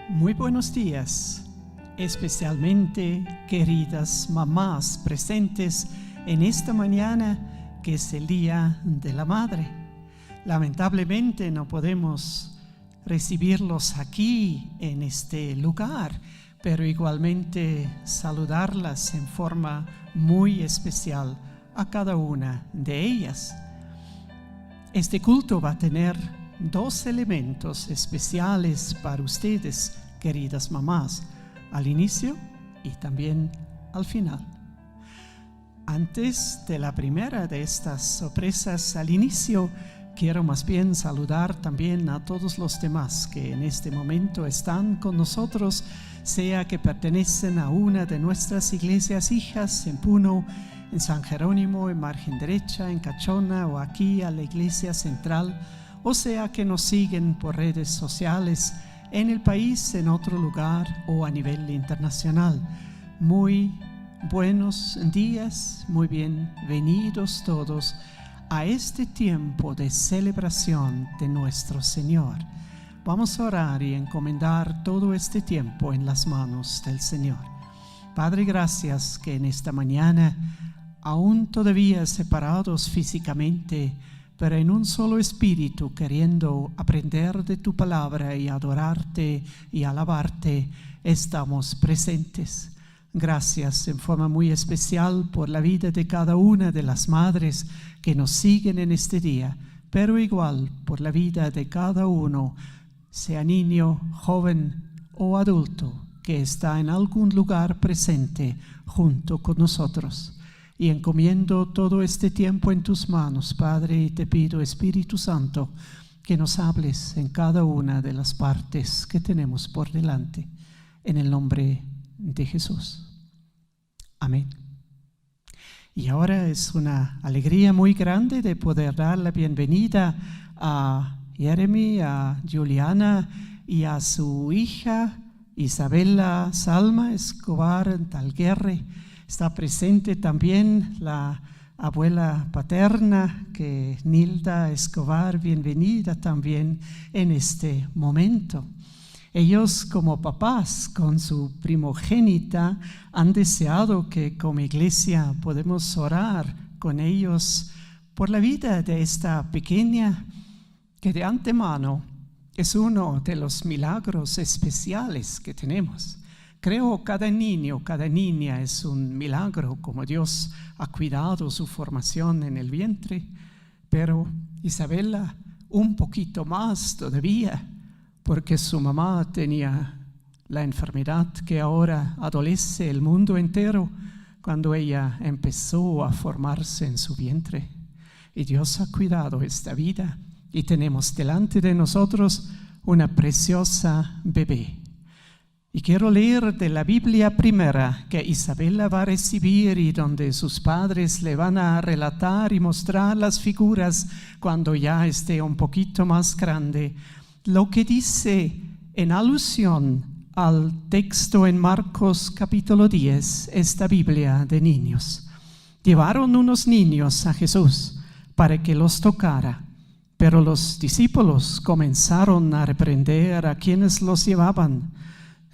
Muy buenos días, especialmente queridas mamás presentes en esta mañana que es el Día de la Madre. Lamentablemente no podemos recibirlos aquí en este lugar, pero igualmente saludarlas en forma muy especial a cada una de ellas. Este culto va a tener dos elementos especiales para ustedes, queridas mamás, al inicio y también al final. Antes de la primera de estas sorpresas al inicio, quiero más bien saludar también a todos los demás que en este momento están con nosotros, sea que pertenecen a una de nuestras iglesias hijas en Puno, en San Jerónimo, en Margen Derecha, en Cachona o aquí a la iglesia central, o sea que nos siguen por redes sociales en el país, en otro lugar o a nivel internacional. Muy buenos días, muy bienvenidos todos a este tiempo de celebración de nuestro Señor. Vamos a orar y encomendar todo este tiempo en las manos del Señor. Padre, gracias que en esta mañana, aún todavía separados físicamente, pero en un solo espíritu, queriendo aprender de tu palabra y adorarte y alabarte, estamos presentes. Gracias en forma muy especial por la vida de cada una de las madres que nos siguen en este día, pero igual por la vida de cada uno, sea niño, joven o adulto, que está en algún lugar presente junto con nosotros. Y encomiendo todo este tiempo en tus manos, Padre, y te pido, Espíritu Santo, que nos hables en cada una de las partes que tenemos por delante, en el nombre de Jesús. Amén. Y ahora es una alegría muy grande de poder dar la bienvenida a Jeremy, a Juliana y a su hija Isabela Salma Escobar Talguerre. Está presente también la abuela paterna, que Nilda Escobar, bienvenida también en este momento. Ellos como papás con su primogénita han deseado que como iglesia podemos orar con ellos por la vida de esta pequeña, que de antemano es uno de los milagros especiales que tenemos. Creo cada niño, cada niña es un milagro, como Dios ha cuidado su formación en el vientre, pero Isabela un poquito más todavía, porque su mamá tenía la enfermedad que ahora adolece el mundo entero cuando ella empezó a formarse en su vientre. Y Dios ha cuidado esta vida y tenemos delante de nosotros una preciosa bebé. Y quiero leer de la Biblia primera que Isabela va a recibir y donde sus padres le van a relatar y mostrar las figuras cuando ya esté un poquito más grande. Lo que dice en alusión al texto en Marcos capítulo 10, esta Biblia de niños. Llevaron unos niños a Jesús para que los tocara, pero los discípulos comenzaron a reprender a quienes los llevaban.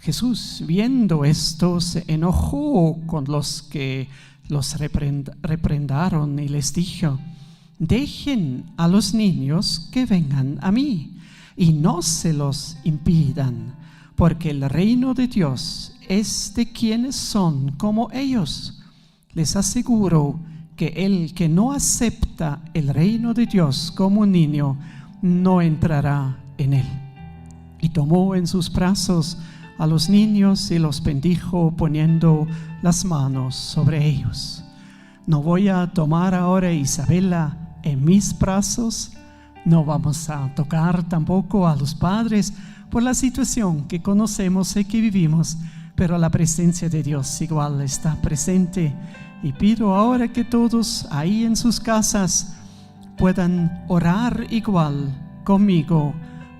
Jesús, viendo esto, se enojó con los que los reprendaron y les dijo: dejen a los niños que vengan a mí y no se los impidan, porque el reino de Dios es de quienes son como ellos. Les aseguro que el que no acepta el reino de Dios como un niño no entrará en él. Y tomó en sus brazos a los niños y los bendijo poniendo las manos sobre ellos. No voy a tomar ahora a Isabela en mis brazos, no vamos a tocar tampoco a los padres por la situación que conocemos y que vivimos, pero la presencia de Dios igual está presente. Y pido ahora que todos ahí en sus casas puedan orar igual conmigo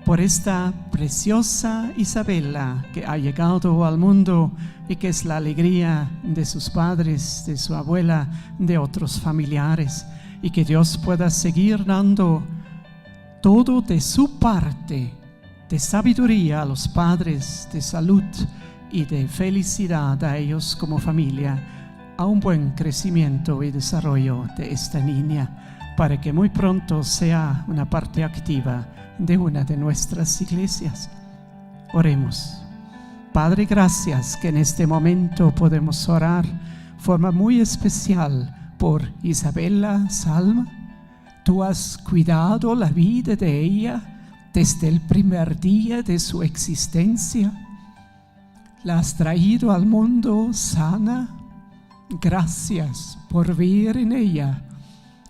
por esta preciosa Isabela que ha llegado al mundo y que es la alegría de sus padres, de su abuela, de otros familiares, y que Dios pueda seguir dando todo de su parte de sabiduría a los padres, de salud y de felicidad a ellos como familia, a un buen crecimiento y desarrollo de esta niña, para que muy pronto sea una parte activa de una de nuestras iglesias. Oremos. Padre, gracias que en este momento podemos orar de forma muy especial por Isabela Salma. Tú has cuidado la vida de ella desde el primer día de su existencia. La has traído al mundo sana. Gracias por ver en ella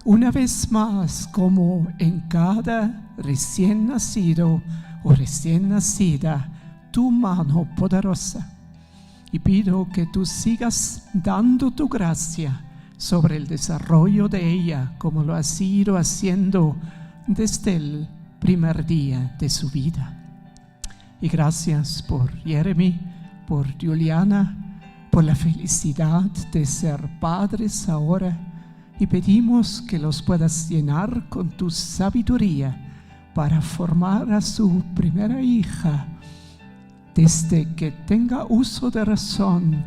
una vez más como en cada recién nacido o recién nacida tu mano poderosa. Y pido que tú sigas dando tu gracia sobre el desarrollo de ella, como lo has ido haciendo desde el primer día de su vida. Y gracias por Jeremy, por Juliana, por la felicidad de ser padres ahora, y pedimos que los puedas llenar con tu sabiduría para formar a su primera hija desde que tenga uso de razón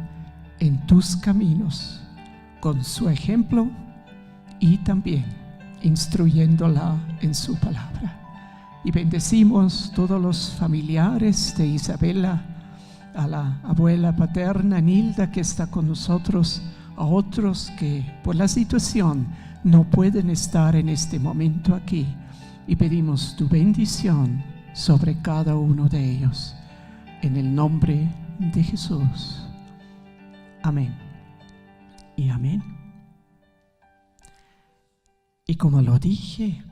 en tus caminos, con su ejemplo y también instruyéndola en su palabra. Y bendecimos todos los familiares de Isabela, a la abuela paterna Nilda que está con nosotros, a otros que por la situación no pueden estar en este momento aquí, y pedimos tu bendición sobre cada uno de ellos, en el nombre de Jesús. Amén y amén. Y como lo dije,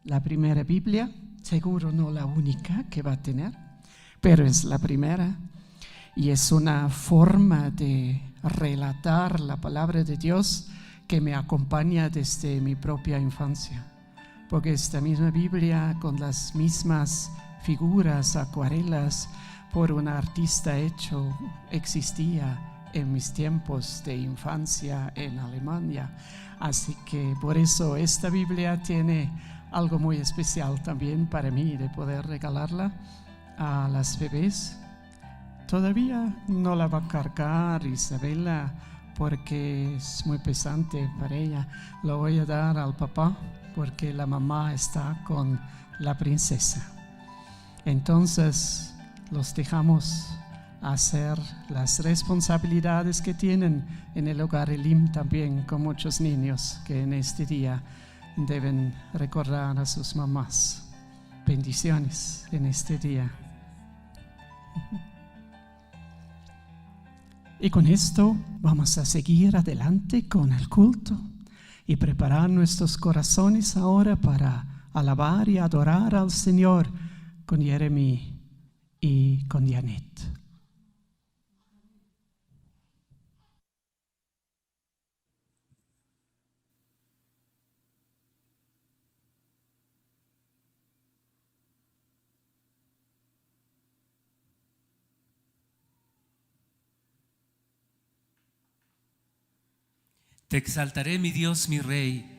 la primera Biblia, seguro no la única que va a tener, pero es la primera, y es una forma de relatar la palabra de Dios que me acompaña desde mi propia infancia, porque esta misma Biblia, con las mismas figuras, acuarelas por un artista hecho, existía en mis tiempos de infancia en Alemania. Así que por eso esta Biblia tiene algo muy especial también para mí, de poder regalarla a las bebés. Todavía no la va a cargar Isabela porque es muy pesante para ella. Lo voy a dar al papá porque la mamá está con la princesa. Entonces los dejamos hacer las responsabilidades que tienen en el hogar Elim, también con muchos niños que en este día deben recordar a sus mamás. Bendiciones en este día. Y con esto vamos a seguir adelante con el culto y preparar nuestros corazones ahora para alabar y adorar al Señor con Jeremy y con Janet. Te exaltaré, mi Dios, mi Rey,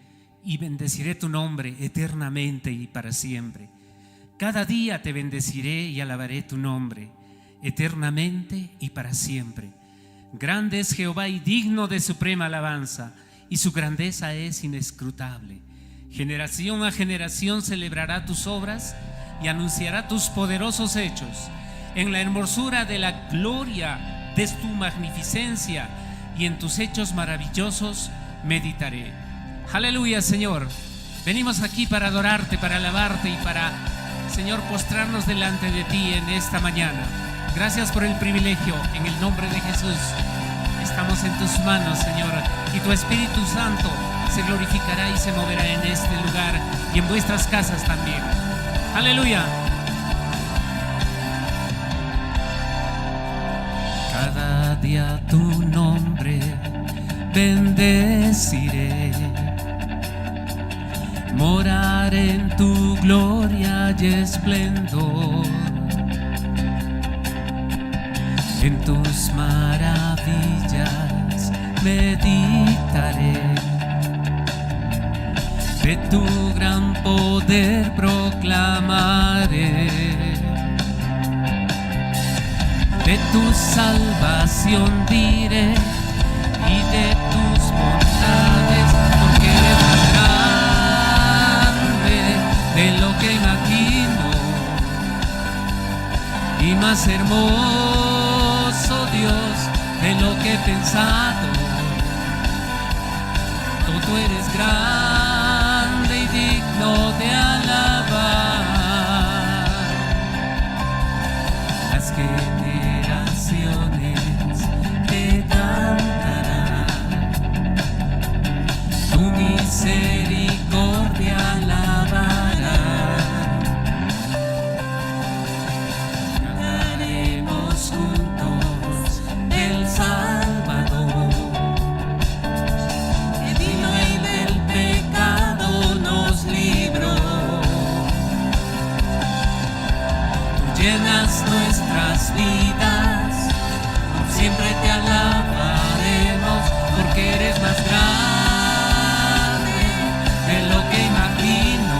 y bendeciré tu nombre eternamente y para siempre. Cada día te bendeciré y alabaré tu nombre eternamente y para siempre. Grande es Jehová y digno de suprema alabanza, y su grandeza es inescrutable. Generación a generación celebrará tus obras y anunciará tus poderosos hechos. En la hermosura de la gloria de tu magnificencia y en tus hechos maravillosos meditaré. Aleluya, Señor. Venimos aquí para adorarte, para alabarte y para, Señor, postrarnos delante de ti en esta mañana. Gracias por el privilegio. En el nombre de Jesús estamos en tus manos, Señor, y tu Espíritu Santo se glorificará y se moverá en este lugar y en vuestras casas también. Aleluya. Cada día tu nombre bendeciré, morar en tu gloria y esplendor, en tus maravillas meditaré, de tu gran poder proclamaré. de tu salvación diré y de tus bondades, porque eres más grande de lo que imagino y más hermoso, Dios, de lo que he pensado. Tú eres grande y digno de alabar. Las generaciones te cantarán, tu misericordia alabarán. Cantaremos juntos el Salvador, que vino y del pecado nos libró. Tú llenas nuestras vidas, por siempre te alabaremos, porque eres más grande de lo que imagino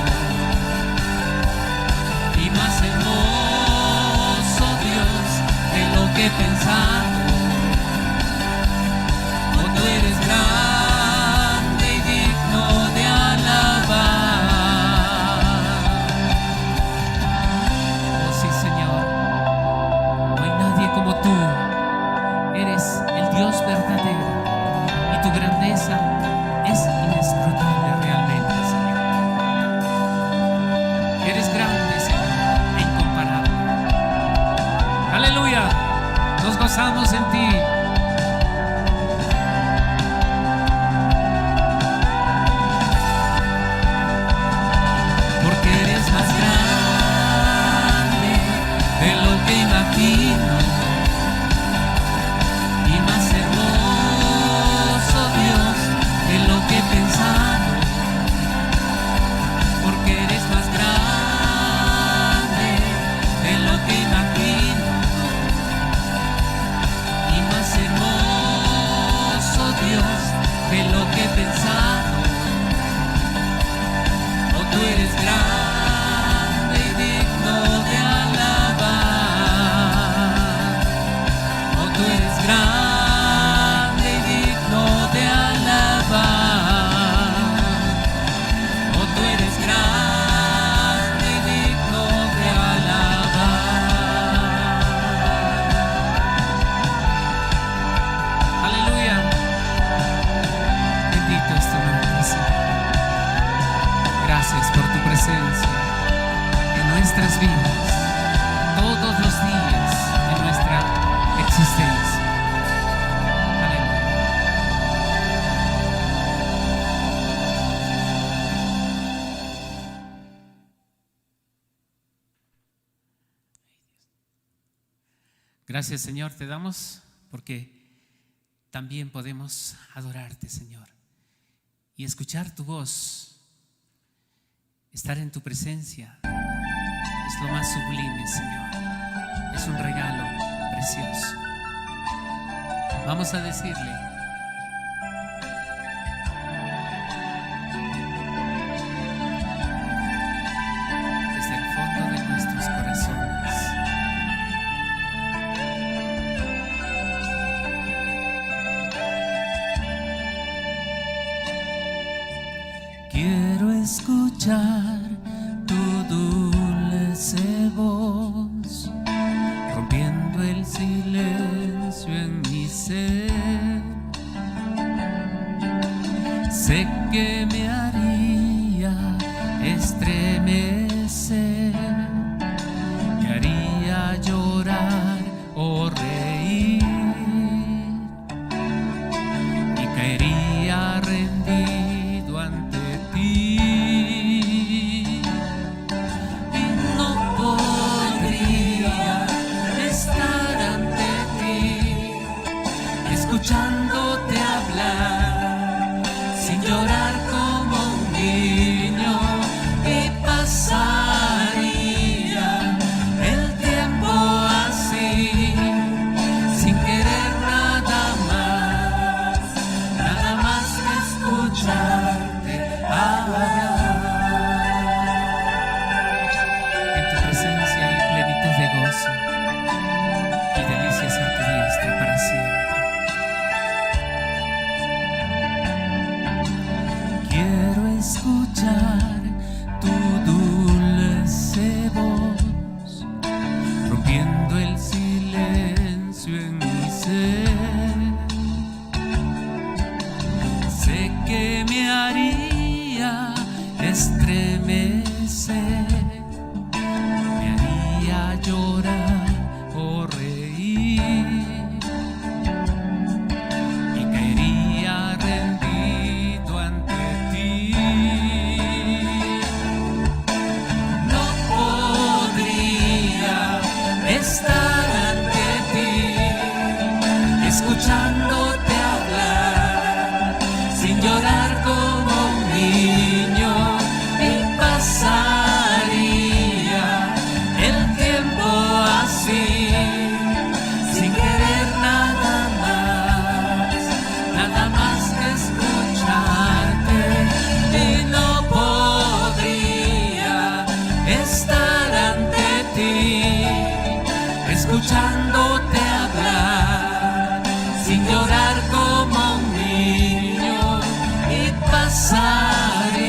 y más hermoso, Dios, de lo que he pensado. Oh, tú eres grande y digno de alabar. Oh sí, Señor, no hay nadie como tú. Eres el Dios verdadero y tu grandeza es inescrutable realmente, Señor. Eres grande, Señor, e incomparable. Aleluya, nos gozamos en ti. Porque eres más grande de lo que imagino y más hermoso, Dios, de lo que he pensado. Porque eres más grande de lo que imagino y más hermoso, Dios, de lo que he pensado. Oh, tú eres grande y digno de alabar. Oh, tú eres grande y digno de alabar. Oh, tú eres grande y digno de alabar. Aleluya. Bendito es tu nombre, Señor. Gracias por tu presencia en nuestras vidas, todos los días de nuestra existencia. Aleluya. Gracias, Señor, te damos porque también podemos adorarte, Señor, y escuchar tu voz. Estar en tu presencia es lo más sublime, Señor. Es un regalo precioso. Vamos a decirle: desde el fondo de nuestros corazones, quiero escuchar tu dulce voz, rompiendo el silencio en mi ser. Sé que me haría estremecer, me haría llorar o reír, y caería rendido ante ti, y no podría estar ante ti escuchándote hablar sin llorar como un niño, y pasaría el tiempo así sin querer nada más que escucharte hablar. En tu presencia hay plenitud de gozo y delicia escuchar tu dulce voz, rompiendo el silencio en mi ser. Sé que me haría estremecer, me haría llorar o reír, y caería rendido ante ti. No podría estar ante ti, escuchándote hablar, sin llorar como un niño, y pasaría el tiempo así, sin querer nada más que escucharte. Y no podría estar ante ti, escuchándote hablar, sin llorar como un niño, y pasaría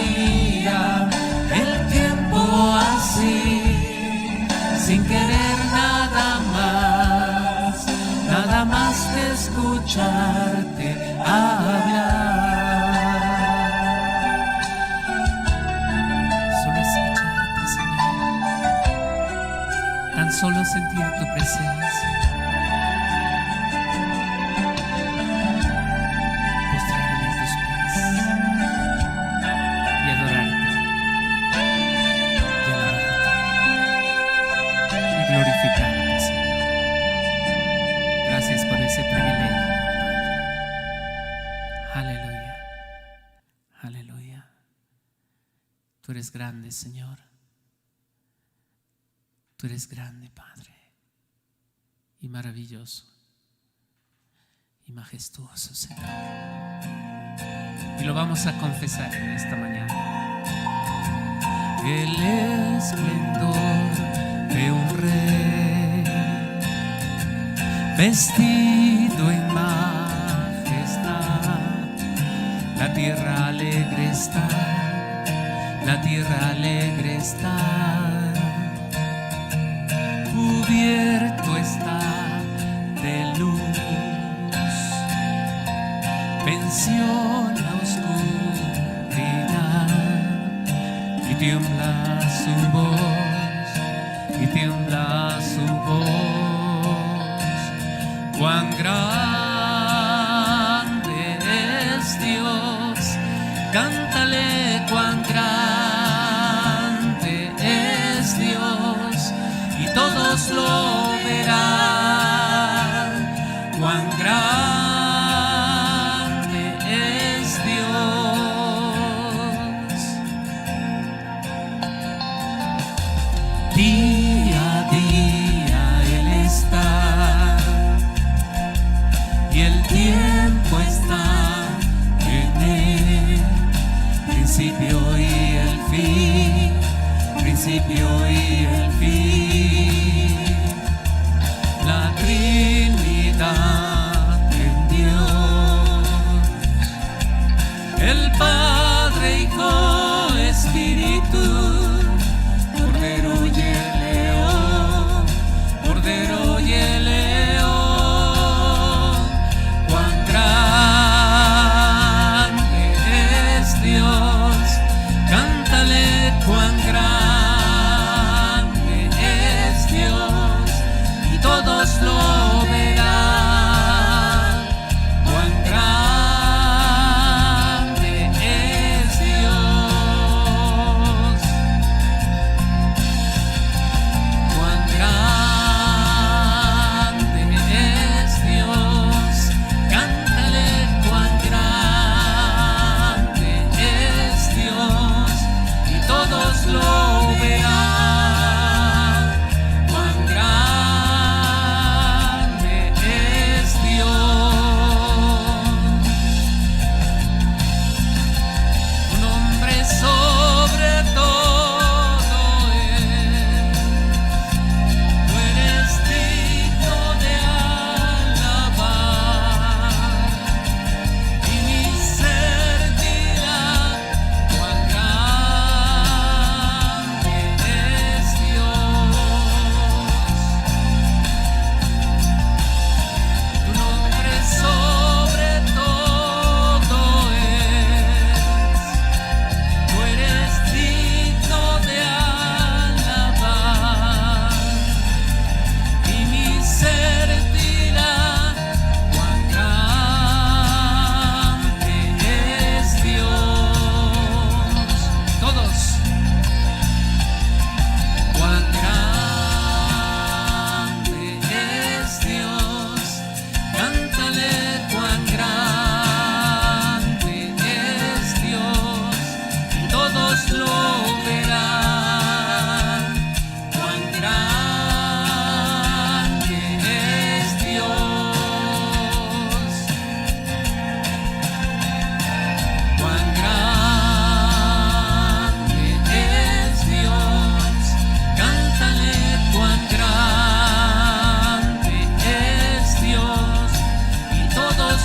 el tiempo así, sin querer nada más que escucharte hablar. Solo escucharte, Señor, tan solo sentir tu presencia, postrarme a tus pies y adorarte y alabarte y glorificarte, Señor. Gracias por ese privilegio, Padre. Aleluya, aleluya. Tú eres grande, Señor. Tú eres grande, Padre, y maravilloso y majestuoso, Señor. Y lo vamos a confesar en esta mañana. El esplendor de un rey, vestido en majestad, la tierra alegre está, la tierra alegre está, cubierto está de luz, venció la oscuridad, y tiembla su voz, y tiembla su voz. Cuán grande es Dios, cántale, cuán grande es Dios, y todos lo verán. Cuán grande es Dios. Día a día Él está, y el tiempo está en Él, principio y el fin, principio y el fin.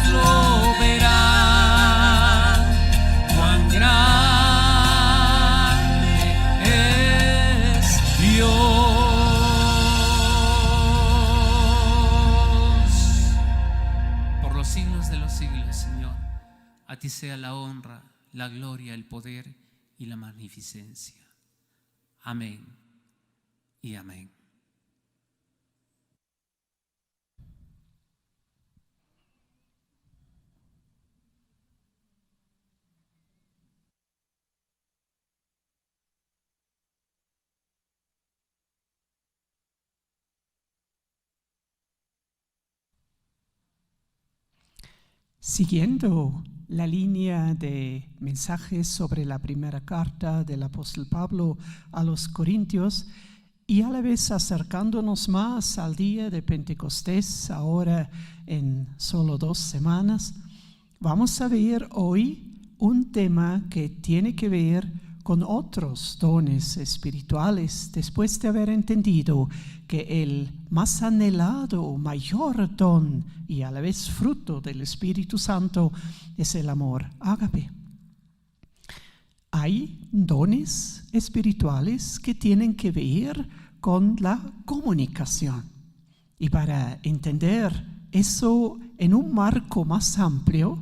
lo verán, cuán grande es Dios. Por los siglos de los siglos, Señor, a ti sea la honra, la gloria, el poder y la magnificencia. Amén y amén. Siguiendo la línea de mensajes sobre la primera carta del apóstol Pablo a los Corintios y a la vez acercándonos más al día de Pentecostés, ahora en solo 2 semanas, vamos a ver hoy un tema que tiene que ver con otros dones espirituales, después de haber entendido que el más anhelado, mayor don y a la vez fruto del Espíritu Santo es el amor ágape. Hay dones espirituales que tienen que ver con la comunicación. Y para entender eso en un marco más amplio,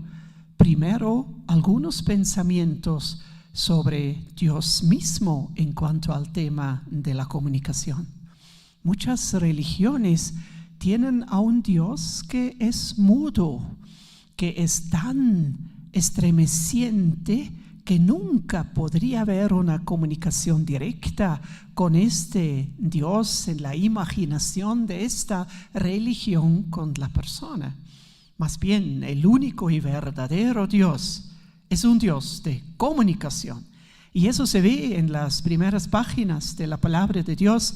primero algunos pensamientos sobre Dios mismo en cuanto al tema de la comunicación. Muchas religiones tienen a un Dios que es mudo, que es tan estremeciente que nunca podría haber una comunicación directa con este Dios en la imaginación de esta religión con la persona. Más bien, el único y verdadero Dios es un Dios de comunicación. Y eso se ve en las primeras páginas de la palabra de Dios.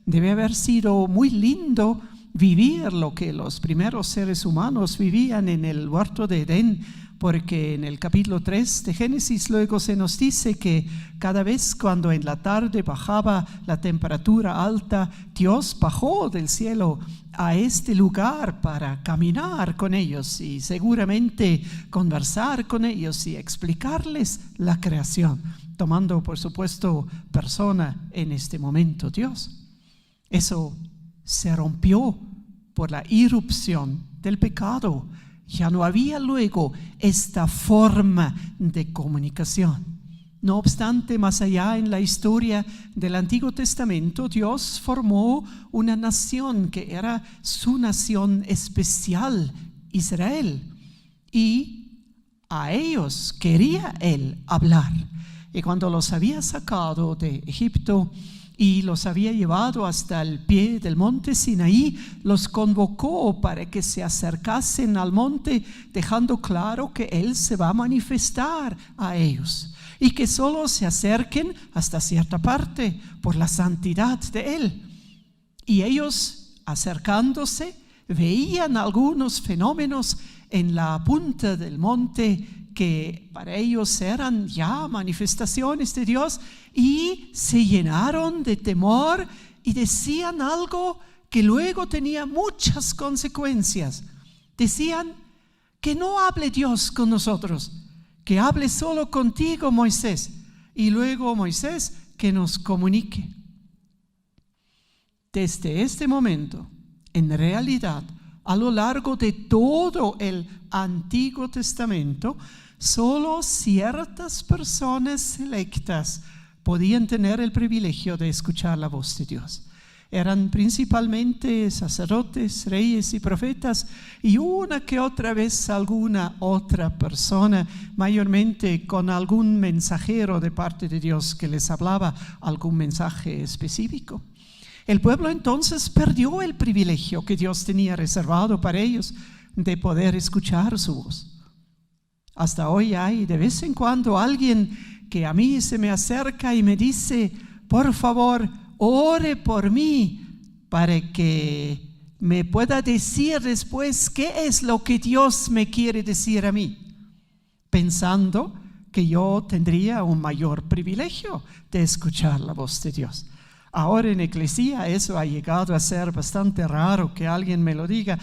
Debe haber sido muy lindo vivir lo que los primeros seres humanos vivían en el huerto de Edén, porque en el capítulo 3 de Génesis luego se nos dice que cada vez cuando en la tarde bajaba la temperatura alta, Dios bajó del cielo a este lugar para caminar con ellos y seguramente conversar con ellos y explicarles la creación, tomando por supuesto persona en este momento Dios. Eso se rompió por la irrupción del pecado. Ya no había luego esta forma de comunicación. No obstante, más allá en la historia del Antiguo Testamento, Dios formó una nación que era su nación especial, Israel. Y a ellos quería Él hablar. Y cuando los había sacado de Egipto y los había llevado hasta el pie del monte Sinaí, los convocó para que se acercasen al monte, dejando claro que Él se va a manifestar a ellos y que solo se acerquen hasta cierta parte por la santidad de Él. Y ellos, acercándose, veían algunos fenómenos en la punta del monte que para ellos eran ya manifestaciones de Dios, y se llenaron de temor y decían algo que luego tenía muchas consecuencias. Decían: que no hable Dios con nosotros, que hable solo contigo, Moisés, y luego Moisés que nos comunique. Desde este momento, en realidad, a lo largo de todo el Antiguo Testamento, solo ciertas personas selectas podían tener el privilegio de escuchar la voz de Dios. Eran principalmente sacerdotes, reyes y profetas, y una que otra vez alguna otra persona, mayormente con algún mensajero de parte de Dios que les hablaba algún mensaje específico. El pueblo entonces perdió el privilegio que Dios tenía reservado para ellos de poder escuchar su voz. Hasta hoy hay de vez en cuando alguien que a mí se me acerca y me dice: por favor, ore por mí para que me pueda decir después qué es lo que Dios me quiere decir a mí, pensando que yo tendría un mayor privilegio de escuchar la voz de Dios. Ahora en Eclesia eso ha llegado a ser bastante raro que alguien me lo diga,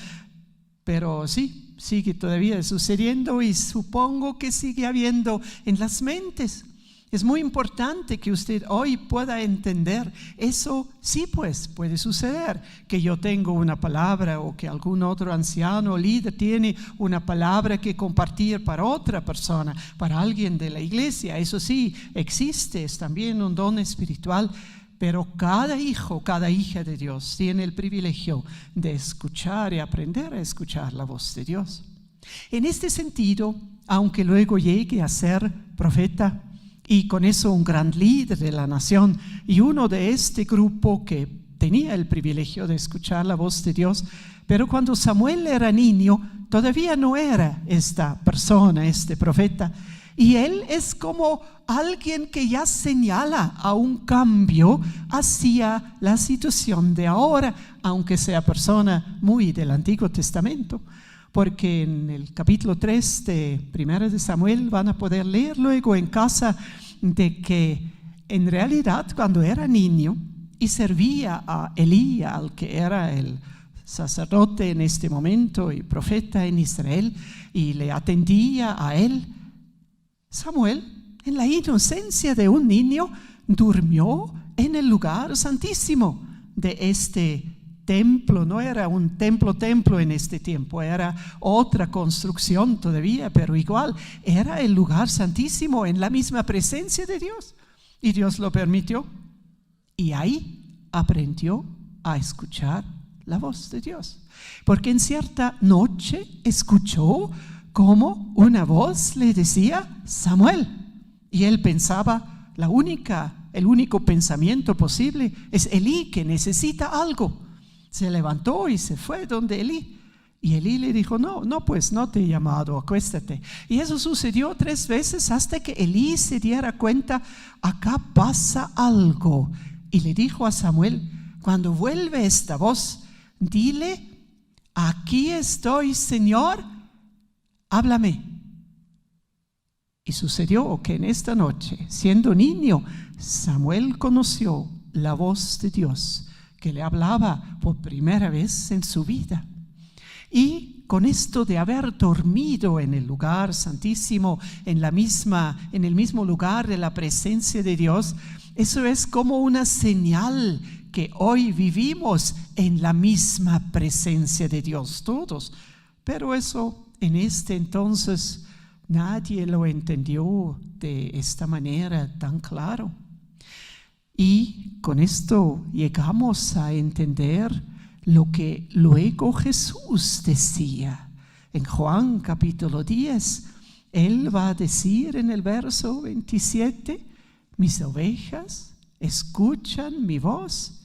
pero sí, sigue todavía sucediendo y supongo que sigue habiendo en las mentes. Es muy importante que usted hoy pueda entender eso. Sí, pues puede suceder que yo tengo una palabra o que algún otro anciano o líder tiene una palabra que compartir para otra persona, para alguien de la iglesia. Eso sí, existe, es también un don espiritual. Pero cada hijo, cada hija de Dios tiene el privilegio de escuchar y aprender a escuchar la voz de Dios. En este sentido, aunque luego llegue a ser profeta y con eso un gran líder de la nación y uno de este grupo que tenía el privilegio de escuchar la voz de Dios, pero cuando Samuel era niño, todavía no era esta persona, este profeta. Y él es como alguien que ya señala a un cambio hacia la situación de ahora, aunque sea persona muy del Antiguo Testamento. Porque en el capítulo 3 de 1 de Samuel van a poder leer luego en casa de que en realidad cuando era niño y servía a Elí, al que era el sacerdote en este momento y profeta en Israel, y le atendía a él, Samuel, en la inocencia de un niño, durmió en el lugar santísimo de este templo. No era un templo en este tiempo, era otra construcción todavía, pero igual era el lugar santísimo en la misma presencia de Dios. Y Dios lo permitió. Y ahí aprendió a escuchar la voz de Dios. Porque en cierta noche escuchó como una voz le decía Samuel, y él pensaba el único pensamiento posible es Elí, que necesita algo. Se levantó y se fue donde Elí, y Elí le dijo no, pues no te he llamado, acuéstate. Y eso sucedió 3 veces hasta que Elí se diera cuenta, acá pasa algo, y le dijo a Samuel, cuando vuelve esta voz, dile, aquí estoy, Señor, háblame. Y sucedió que en esta noche, siendo niño, Samuel conoció la voz de Dios que le hablaba por primera vez en su vida. Y con esto de haber dormido en el lugar santísimo, en el mismo lugar de la presencia de Dios, eso es como una señal que hoy vivimos en la misma presencia de Dios todos. Pero eso en este entonces nadie lo entendió de esta manera tan claro. Y con esto llegamos a entender lo que luego Jesús decía. En Juan capítulo 10, Él va a decir en el verso 27, mis ovejas escuchan mi voz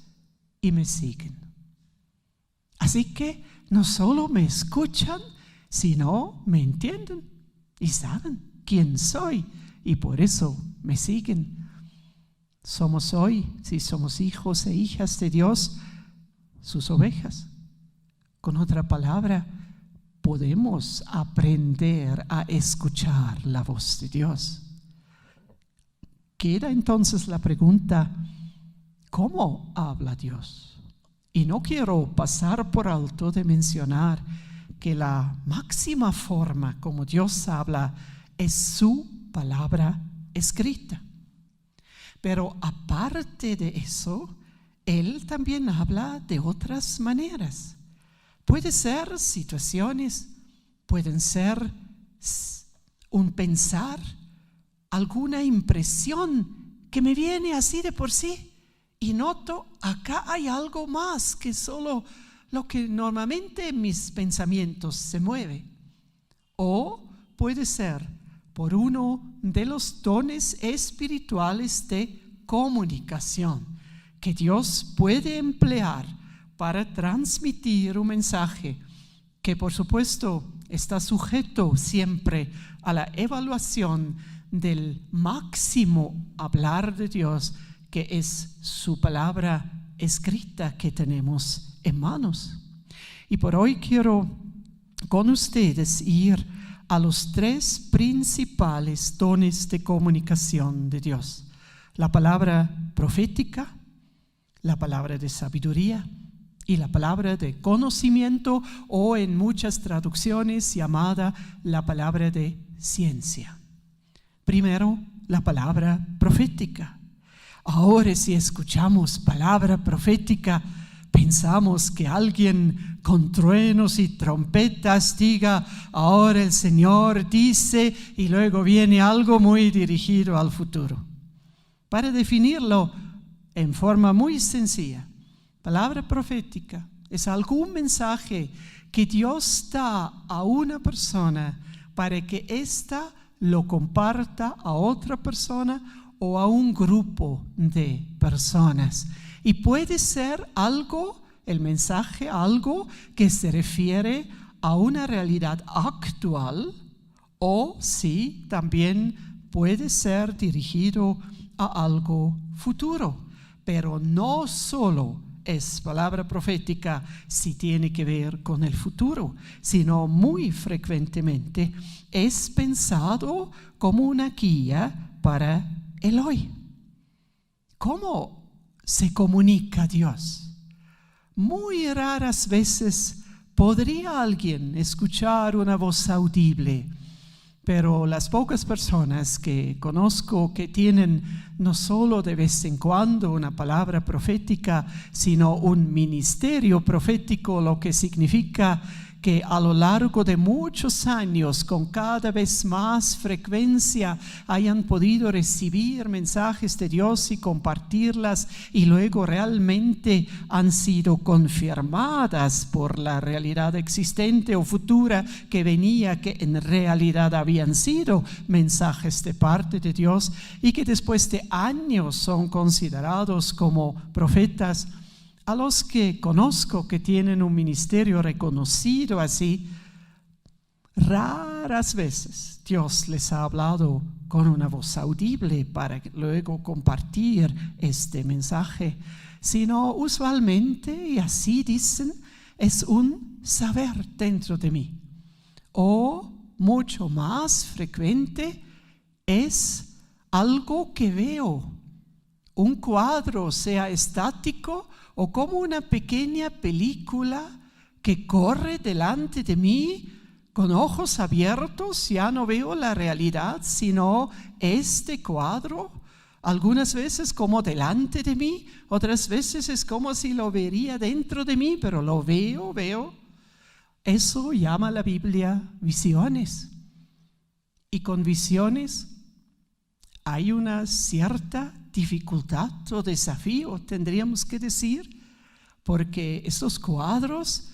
y me siguen. Así que no solo me escuchan, sino me entienden y saben quién soy y por eso me siguen. Somos hoy, si somos hijos e hijas de Dios, sus ovejas. Con otra palabra, podemos aprender a escuchar la voz de Dios. Queda entonces la pregunta, ¿cómo habla Dios? Y no quiero pasar por alto de mencionar que la máxima forma como Dios habla es su palabra escrita. Pero aparte de eso, Él también habla de otras maneras. Puede ser situaciones, pueden ser un pensar, alguna impresión que me viene así de por sí y noto acá hay algo más que solo lo que normalmente en mis pensamientos se mueve. O puede ser por uno de los dones espirituales de comunicación que Dios puede emplear para transmitir un mensaje que por supuesto está sujeto siempre a la evaluación del máximo hablar de Dios, que es su palabra escrita que tenemos en manos. Y por hoy quiero con ustedes ir a los 3 principales dones de comunicación de Dios: la palabra profética, la palabra de sabiduría y la palabra de conocimiento, o en muchas traducciones llamada la palabra de ciencia. Primero, la palabra profética. Ahora, si escuchamos palabra profética, pensamos que alguien con truenos y trompetas diga: ahora el Señor dice, y luego viene algo muy dirigido al futuro. Para definirlo en forma muy sencilla, palabra profética es algún mensaje que Dios da a una persona para que ésta lo comparta a otra persona o a un grupo de personas. Y puede ser algo, el mensaje, algo que se refiere a una realidad actual, o sí, también puede ser dirigido a algo futuro. Pero no solo es palabra profética si tiene que ver con el futuro, sino muy frecuentemente es pensado como una guía para el hoy. ¿Cómo se comunica Dios? Muy raras veces podría alguien escuchar una voz audible, pero las pocas personas que conozco que tienen no solo de vez en cuando una palabra profética, sino un ministerio profético, lo que significa que a lo largo de muchos años, con cada vez más frecuencia, hayan podido recibir mensajes de Dios y compartirlas, y luego realmente han sido confirmadas por la realidad existente o futura que venía, que en realidad habían sido mensajes de parte de Dios, y que después de años son considerados como profetas. A los que conozco que tienen un ministerio reconocido así, raras veces Dios les ha hablado con una voz audible para luego compartir este mensaje, sino usualmente, y así dicen, es un saber dentro de mí. O mucho más frecuente es algo que veo, un cuadro, sea estático o como una pequeña película que corre delante de mí con ojos abiertos. Ya no veo la realidad, sino este cuadro. Algunas veces como delante de mí, otras veces es como si lo vería dentro de mí, pero lo veo. Eso llama la Biblia visiones. Y con visiones hay una cierta dificultad o desafío, tendríamos que decir, porque estos cuadros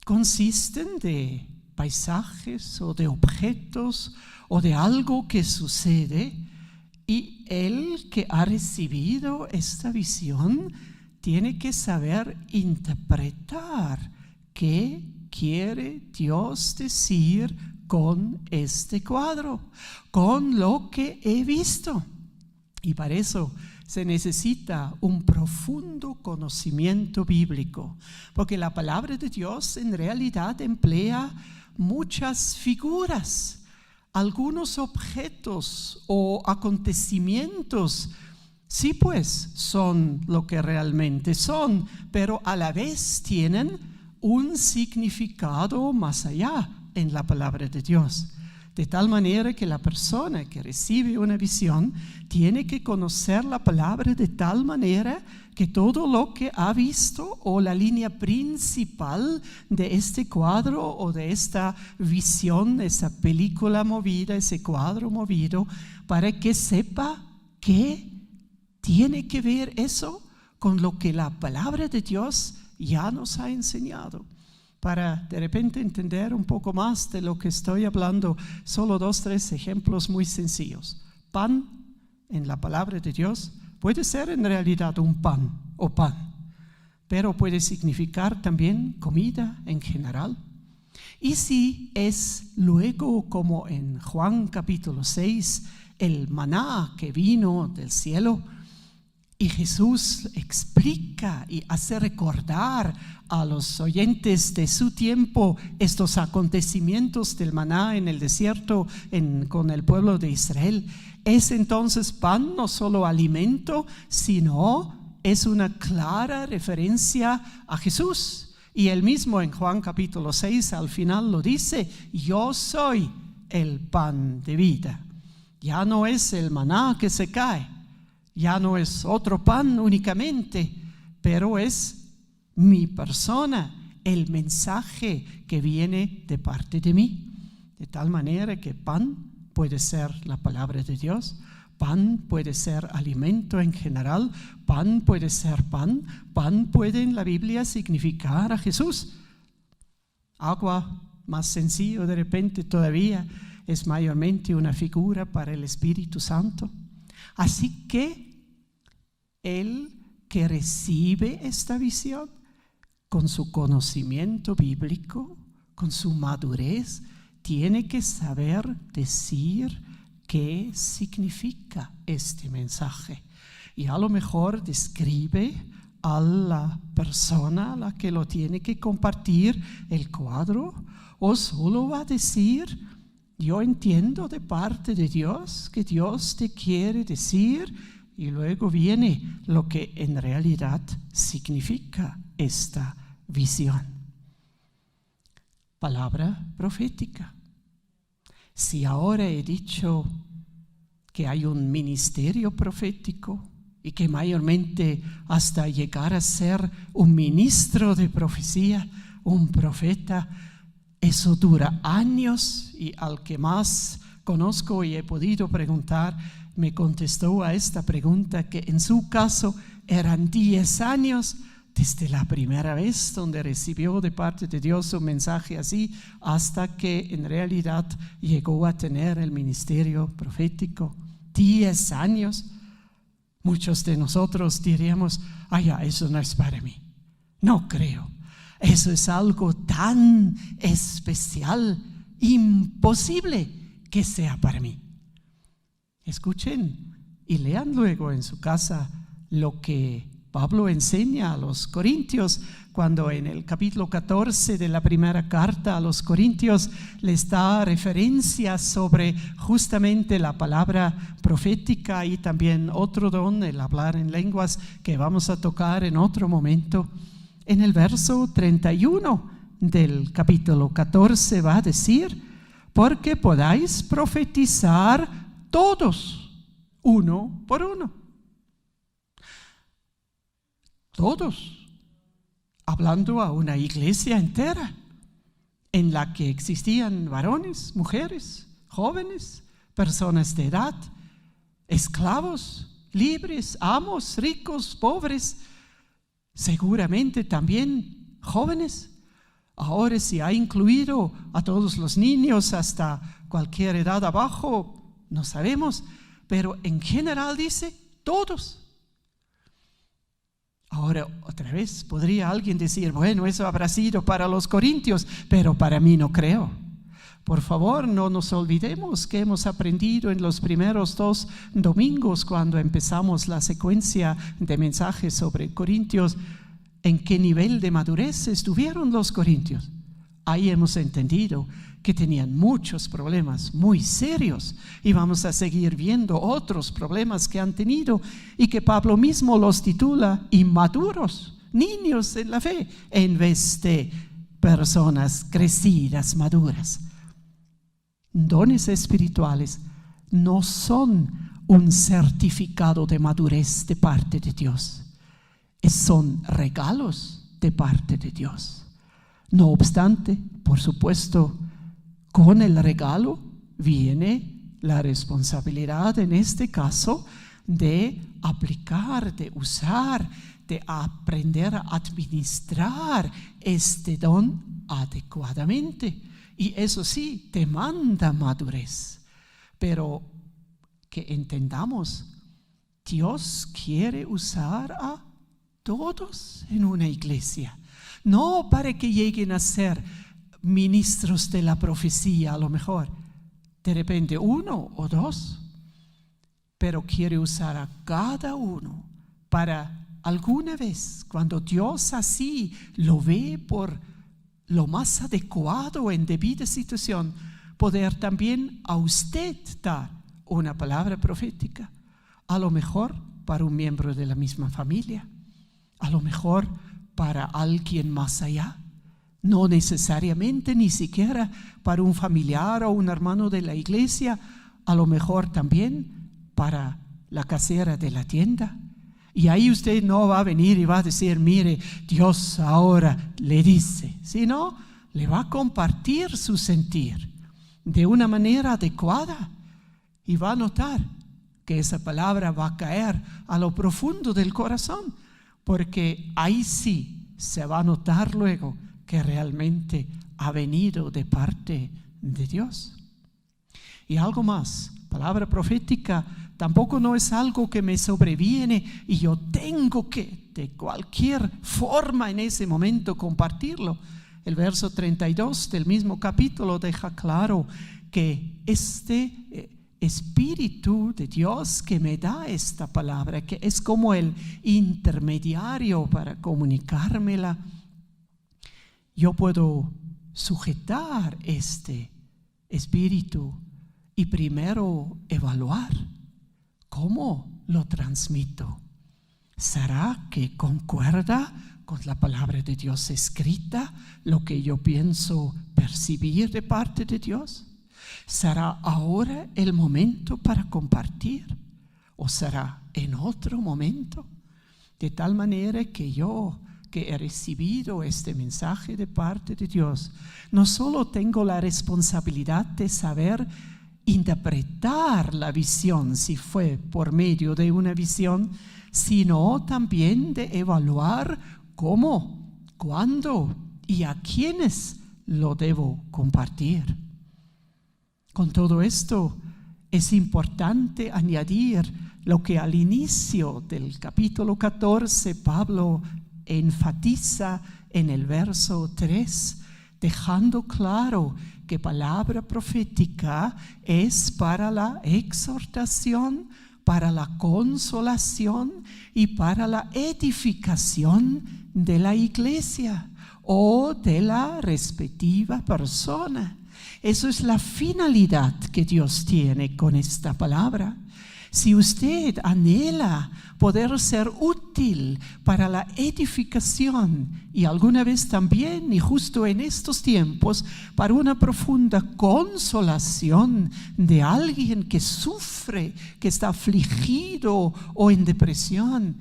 consisten de paisajes o de objetos o de algo que sucede, y el que ha recibido esta visión tiene que saber interpretar qué quiere Dios decir con este cuadro, con lo que he visto. Y para eso se necesita un profundo conocimiento bíblico, porque la palabra de Dios en realidad emplea muchas figuras, algunos objetos o acontecimientos. Sí, pues son lo que realmente son, pero a la vez tienen un significado más allá en la palabra de Dios. De tal manera que la persona que recibe una visión tiene que conocer la palabra de tal manera que todo lo que ha visto, o la línea principal de este cuadro o de esta visión, esa película movida, ese cuadro movido, para que sepa qué tiene que ver eso con lo que la palabra de Dios ya nos ha enseñado. Para de repente entender un poco más de lo que estoy hablando, solo 2-3 ejemplos muy sencillos. Pan en la palabra de Dios puede ser en realidad un pan o pan, pero puede significar también comida en general. Y si es luego, como en Juan capítulo 6, el maná que vino del cielo, y Jesús explica y hace recordar a los oyentes de su tiempo estos acontecimientos del maná en el desierto con el pueblo de Israel. Es entonces pan no solo alimento, sino es una clara referencia a Jesús. Y él mismo en Juan capítulo 6 al final lo dice: yo soy el pan de vida. Ya no es el maná que se cae, ya no es otro pan únicamente, pero es mi persona, el mensaje que viene de parte de mí. De tal manera que pan puede ser la palabra de Dios, pan puede ser alimento en general, pan puede ser pan puede en la Biblia significar a Jesús. Agua, más sencillo de repente todavía, es mayormente una figura para el Espíritu Santo. Así que el que recibe esta visión con su conocimiento bíblico, con su madurez, tiene que saber decir qué significa este mensaje. Y a lo mejor describe a la persona a la que lo tiene que compartir el cuadro, o solo va a decir: yo entiendo de parte de Dios que Dios te quiere decir, y luego viene lo que en realidad significa esta visión. Palabra profética. Si ahora he dicho que hay un ministerio profético y que mayormente hasta llegar a ser un ministro de profecía, un profeta, eso dura años, y al que más conozco y he podido preguntar, me contestó a esta pregunta que en su caso eran 10 años desde la primera vez donde recibió de parte de Dios un mensaje así, hasta que en realidad llegó a tener el ministerio profético. 10 años. Muchos de nosotros diríamos: eso no es para mí. No creo. Eso es algo tan especial, imposible que sea para mí. Escuchen y lean luego en su casa lo que Pablo enseña a los corintios cuando en el capítulo 14 de la primera carta a los corintios les da referencia sobre justamente la palabra profética y también otro don, el hablar en lenguas, que vamos a tocar en otro momento. En el verso 31 del capítulo 14 va a decir: porque podáis profetizar todos, uno por uno. Todos, hablando a una iglesia entera en la que existían varones, mujeres, jóvenes, personas de edad, esclavos, libres, amos, ricos, pobres, seguramente también jóvenes. Ahora se ha incluido a todos los niños hasta cualquier edad abajo, no sabemos, pero en general dice todos. Ahora, otra vez, podría alguien decir: bueno, eso habrá sido para los corintios, pero para mí no creo. Por favor, no nos olvidemos que hemos aprendido en los primeros 2 domingos, cuando empezamos la secuencia de mensajes sobre Corintios, en qué nivel de madurez estuvieron los corintios. Ahí hemos entendido que tenían muchos problemas muy serios, y vamos a seguir viendo otros problemas que han tenido y que Pablo mismo los titula inmaduros, niños en la fe, en vez de personas crecidas, maduras. Dones espirituales no son un certificado de madurez de parte de Dios, son regalos de parte de Dios. No obstante, por supuesto, con el regalo viene la responsabilidad, en este caso, de aplicar, de usar, de aprender a administrar este don adecuadamente. Y eso sí, demanda madurez. Pero que entendamos, Dios quiere usar a todos en una iglesia, no para que lleguen a ser ministros de la profecía, a lo mejor de repente 1 o 2, pero quiere usar a cada uno para alguna vez, cuando Dios así lo ve por lo más adecuado en debida situación, poder también a usted dar una palabra profética, a lo mejor para un miembro de la misma familia, A lo mejor para alguien más allá. No necesariamente ni siquiera para un familiar o un hermano de la iglesia, a lo mejor también para la casera de la tienda. Y ahí usted no va a venir y va a decir, mire, Dios ahora le dice, sino le va a compartir su sentir de una manera adecuada y va a notar que esa palabra va a caer a lo profundo del corazón, porque ahí sí se va a notar luego que realmente ha venido de parte de Dios. Y algo más, palabra profética tampoco no es algo que me sobreviene y yo tengo que de cualquier forma en ese momento compartirlo. El verso 32 del mismo capítulo deja claro que este Espíritu de Dios que me da esta palabra, que es como el intermediario para comunicármela, yo puedo sujetar este Espíritu y primero evaluar cómo lo transmito. ¿Será que concuerda con la palabra de Dios escrita lo que yo pienso percibir de parte de Dios? ¿Será ahora el momento para compartir o será en otro momento? De tal manera que yo, que he recibido este mensaje de parte de Dios, no solo tengo la responsabilidad de saber interpretar la visión, si fue por medio de una visión, sino también de evaluar cómo, cuándo y a quiénes lo debo compartir. Con todo esto es importante añadir lo que al inicio del capítulo 14 Pablo enfatiza en el verso 3, dejando claro que palabra profética es para la exhortación, para la consolación y para la edificación de la iglesia o de la respectiva persona. Eso es la finalidad que Dios tiene con esta palabra. Si usted anhela poder ser útil para la edificación y alguna vez también, y justo en estos tiempos, para una profunda consolación de alguien que sufre, que está afligido o en depresión,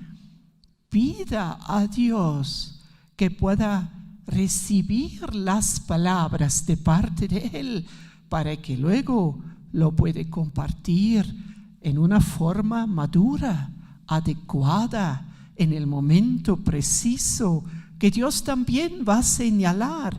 pida a Dios que pueda recibir las palabras de parte de Él para que luego lo puede compartir en una forma madura, adecuada, en el momento preciso que Dios también va a señalar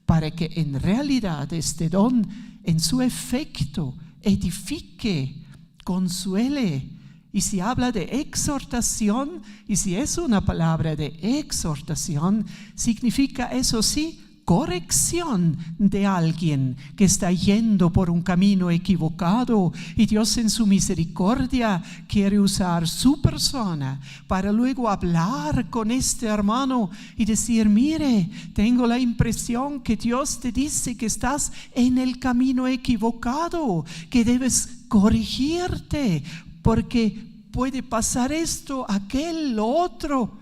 para que en realidad este don en su efecto edifique, consuele. Y si habla de exhortación, y si es una palabra de exhortación, significa eso sí, corrección de alguien que está yendo por un camino equivocado y Dios en su misericordia quiere usar su persona para luego hablar con este hermano y decir, mire, tengo la impresión que Dios te dice que estás en el camino equivocado, que debes corregirte porque puede pasar esto, aquel, lo otro.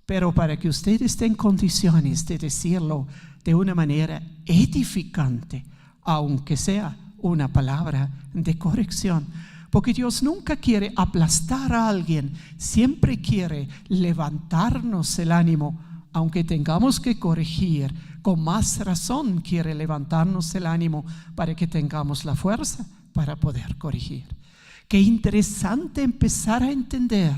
Pero para que usted esté en condiciones de decirlo de una manera edificante, aunque sea una palabra de corrección, porque Dios nunca quiere aplastar a alguien, siempre quiere levantarnos el ánimo, aunque tengamos que corregir, con más razón quiere levantarnos el ánimo para que tengamos la fuerza para poder corregir. Qué interesante empezar a entender.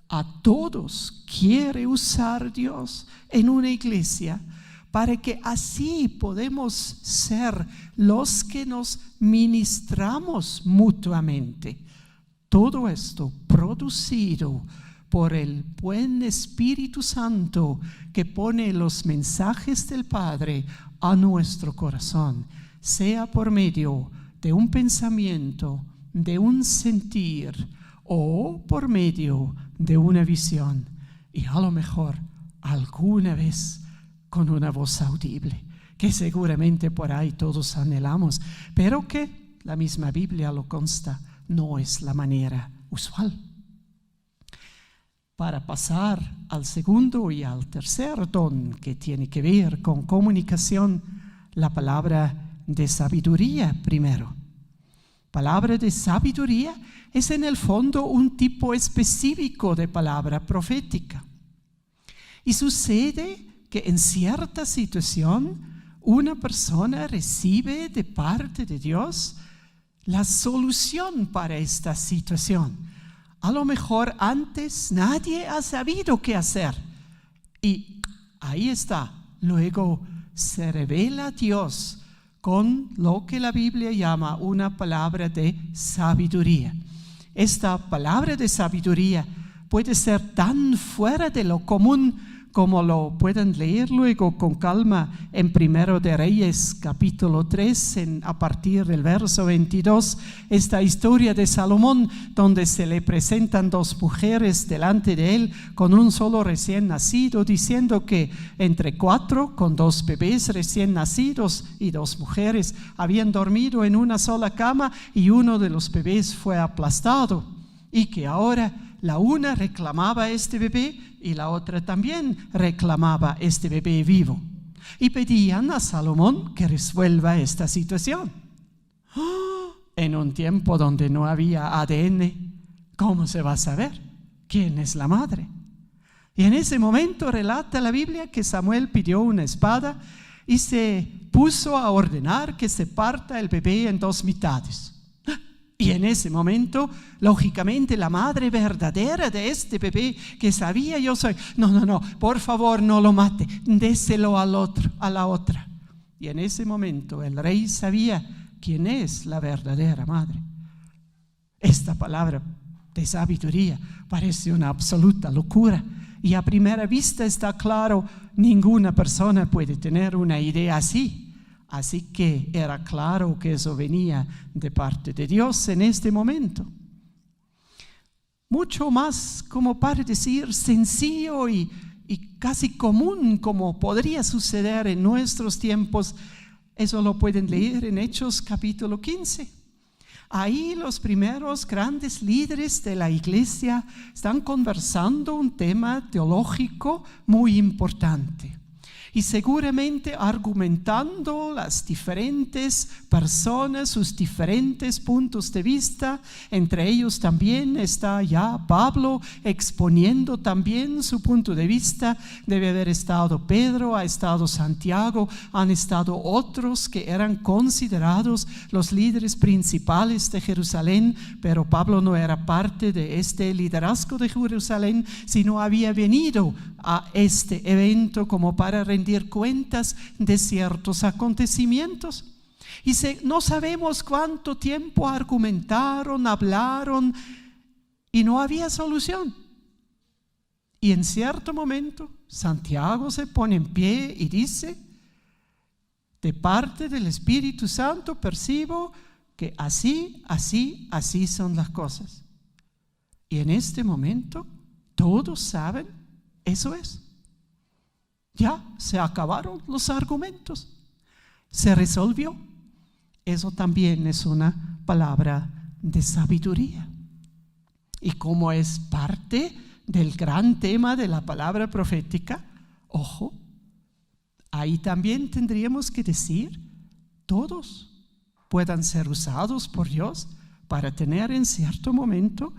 A todos quiere usar Dios en una iglesia para que así podemos ser los que nos ministramos mutuamente. Todo esto producido por el buen Espíritu Santo que pone los mensajes del Padre a nuestro corazón, sea por medio de un pensamiento, de un sentir o por medio de una visión y a lo mejor alguna vez con una voz audible que seguramente por ahí todos anhelamos, pero que la misma Biblia lo consta, no es la manera usual. Para pasar al segundo y al tercer don que tiene que ver con comunicación, la palabra de sabiduría primero. Palabra de sabiduría es en el fondo un tipo específico de palabra profética. Y sucede que en cierta situación una persona recibe de parte de Dios la solución para esta situación. A lo mejor antes nadie ha sabido qué hacer. Y ahí está. Luego se revela Dios con lo que la Biblia llama una palabra de sabiduría. Esta palabra de sabiduría puede ser tan fuera de lo común como lo pueden leer luego con calma en 1 de Reyes capítulo 3 a partir del verso 22, esta historia de Salomón donde se le presentan dos mujeres delante de él con un solo recién nacido, diciendo que entre 4 con 2 bebés recién nacidos y 2 mujeres habían dormido en una sola cama y uno de los bebés fue aplastado y que ahora la una reclamaba este bebé y la otra también reclamaba este bebé vivo. Y pedían a Salomón que resuelva esta situación. En un tiempo donde no había ADN, ¿cómo se va a saber quién es la madre? Y en ese momento relata la Biblia que Samuel pidió una espada y se puso a ordenar que se parta el bebé en 2 mitades. Y en ese momento, lógicamente, la madre verdadera de este bebé que sabía yo soy, no, por favor no lo mate, déselo al otro, a la otra. Y en ese momento el rey sabía quién es la verdadera madre. Esta palabra de sabiduría parece una absoluta locura. Y a primera vista está claro, ninguna persona puede tener una idea así. Así que era claro que eso venía de parte de Dios en este momento. Mucho más, como para decir, sencillo y casi común como podría suceder en nuestros tiempos. Eso lo pueden leer en Hechos capítulo 15. Ahí los primeros grandes líderes de la iglesia están conversando un tema teológico muy importante. Y seguramente argumentando las diferentes personas, sus diferentes puntos de vista. Entre ellos también está ya Pablo exponiendo también su punto de vista. Debe haber estado Pedro, ha estado Santiago, han estado otros que eran considerados los líderes principales de Jerusalén, pero Pablo no era parte de este liderazgo de Jerusalén, sino había venido a este evento como para rendir cuentas de ciertos acontecimientos. Y no sabemos cuánto tiempo argumentaron, hablaron y no había solución. Y en cierto momento Santiago se pone en pie y dice: de parte del Espíritu Santo percibo que así son las cosas. Y en este momento todos saben, eso es. Ya se acabaron los argumentos. Se resolvió. Eso también es una palabra de sabiduría. Y como es parte del gran tema de la palabra profética, ojo, ahí también tendríamos que decir, todos puedan ser usados por Dios para tener en cierto momento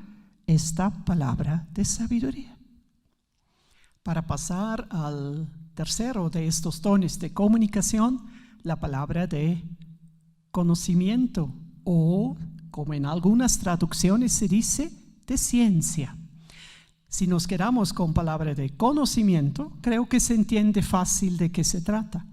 esta palabra de sabiduría. Para pasar al tercero de estos dones de comunicación, la palabra de conocimiento, o como en algunas traducciones se dice, de ciencia. Si nos quedamos con palabra de conocimiento, creo que se entiende fácil de qué se trata.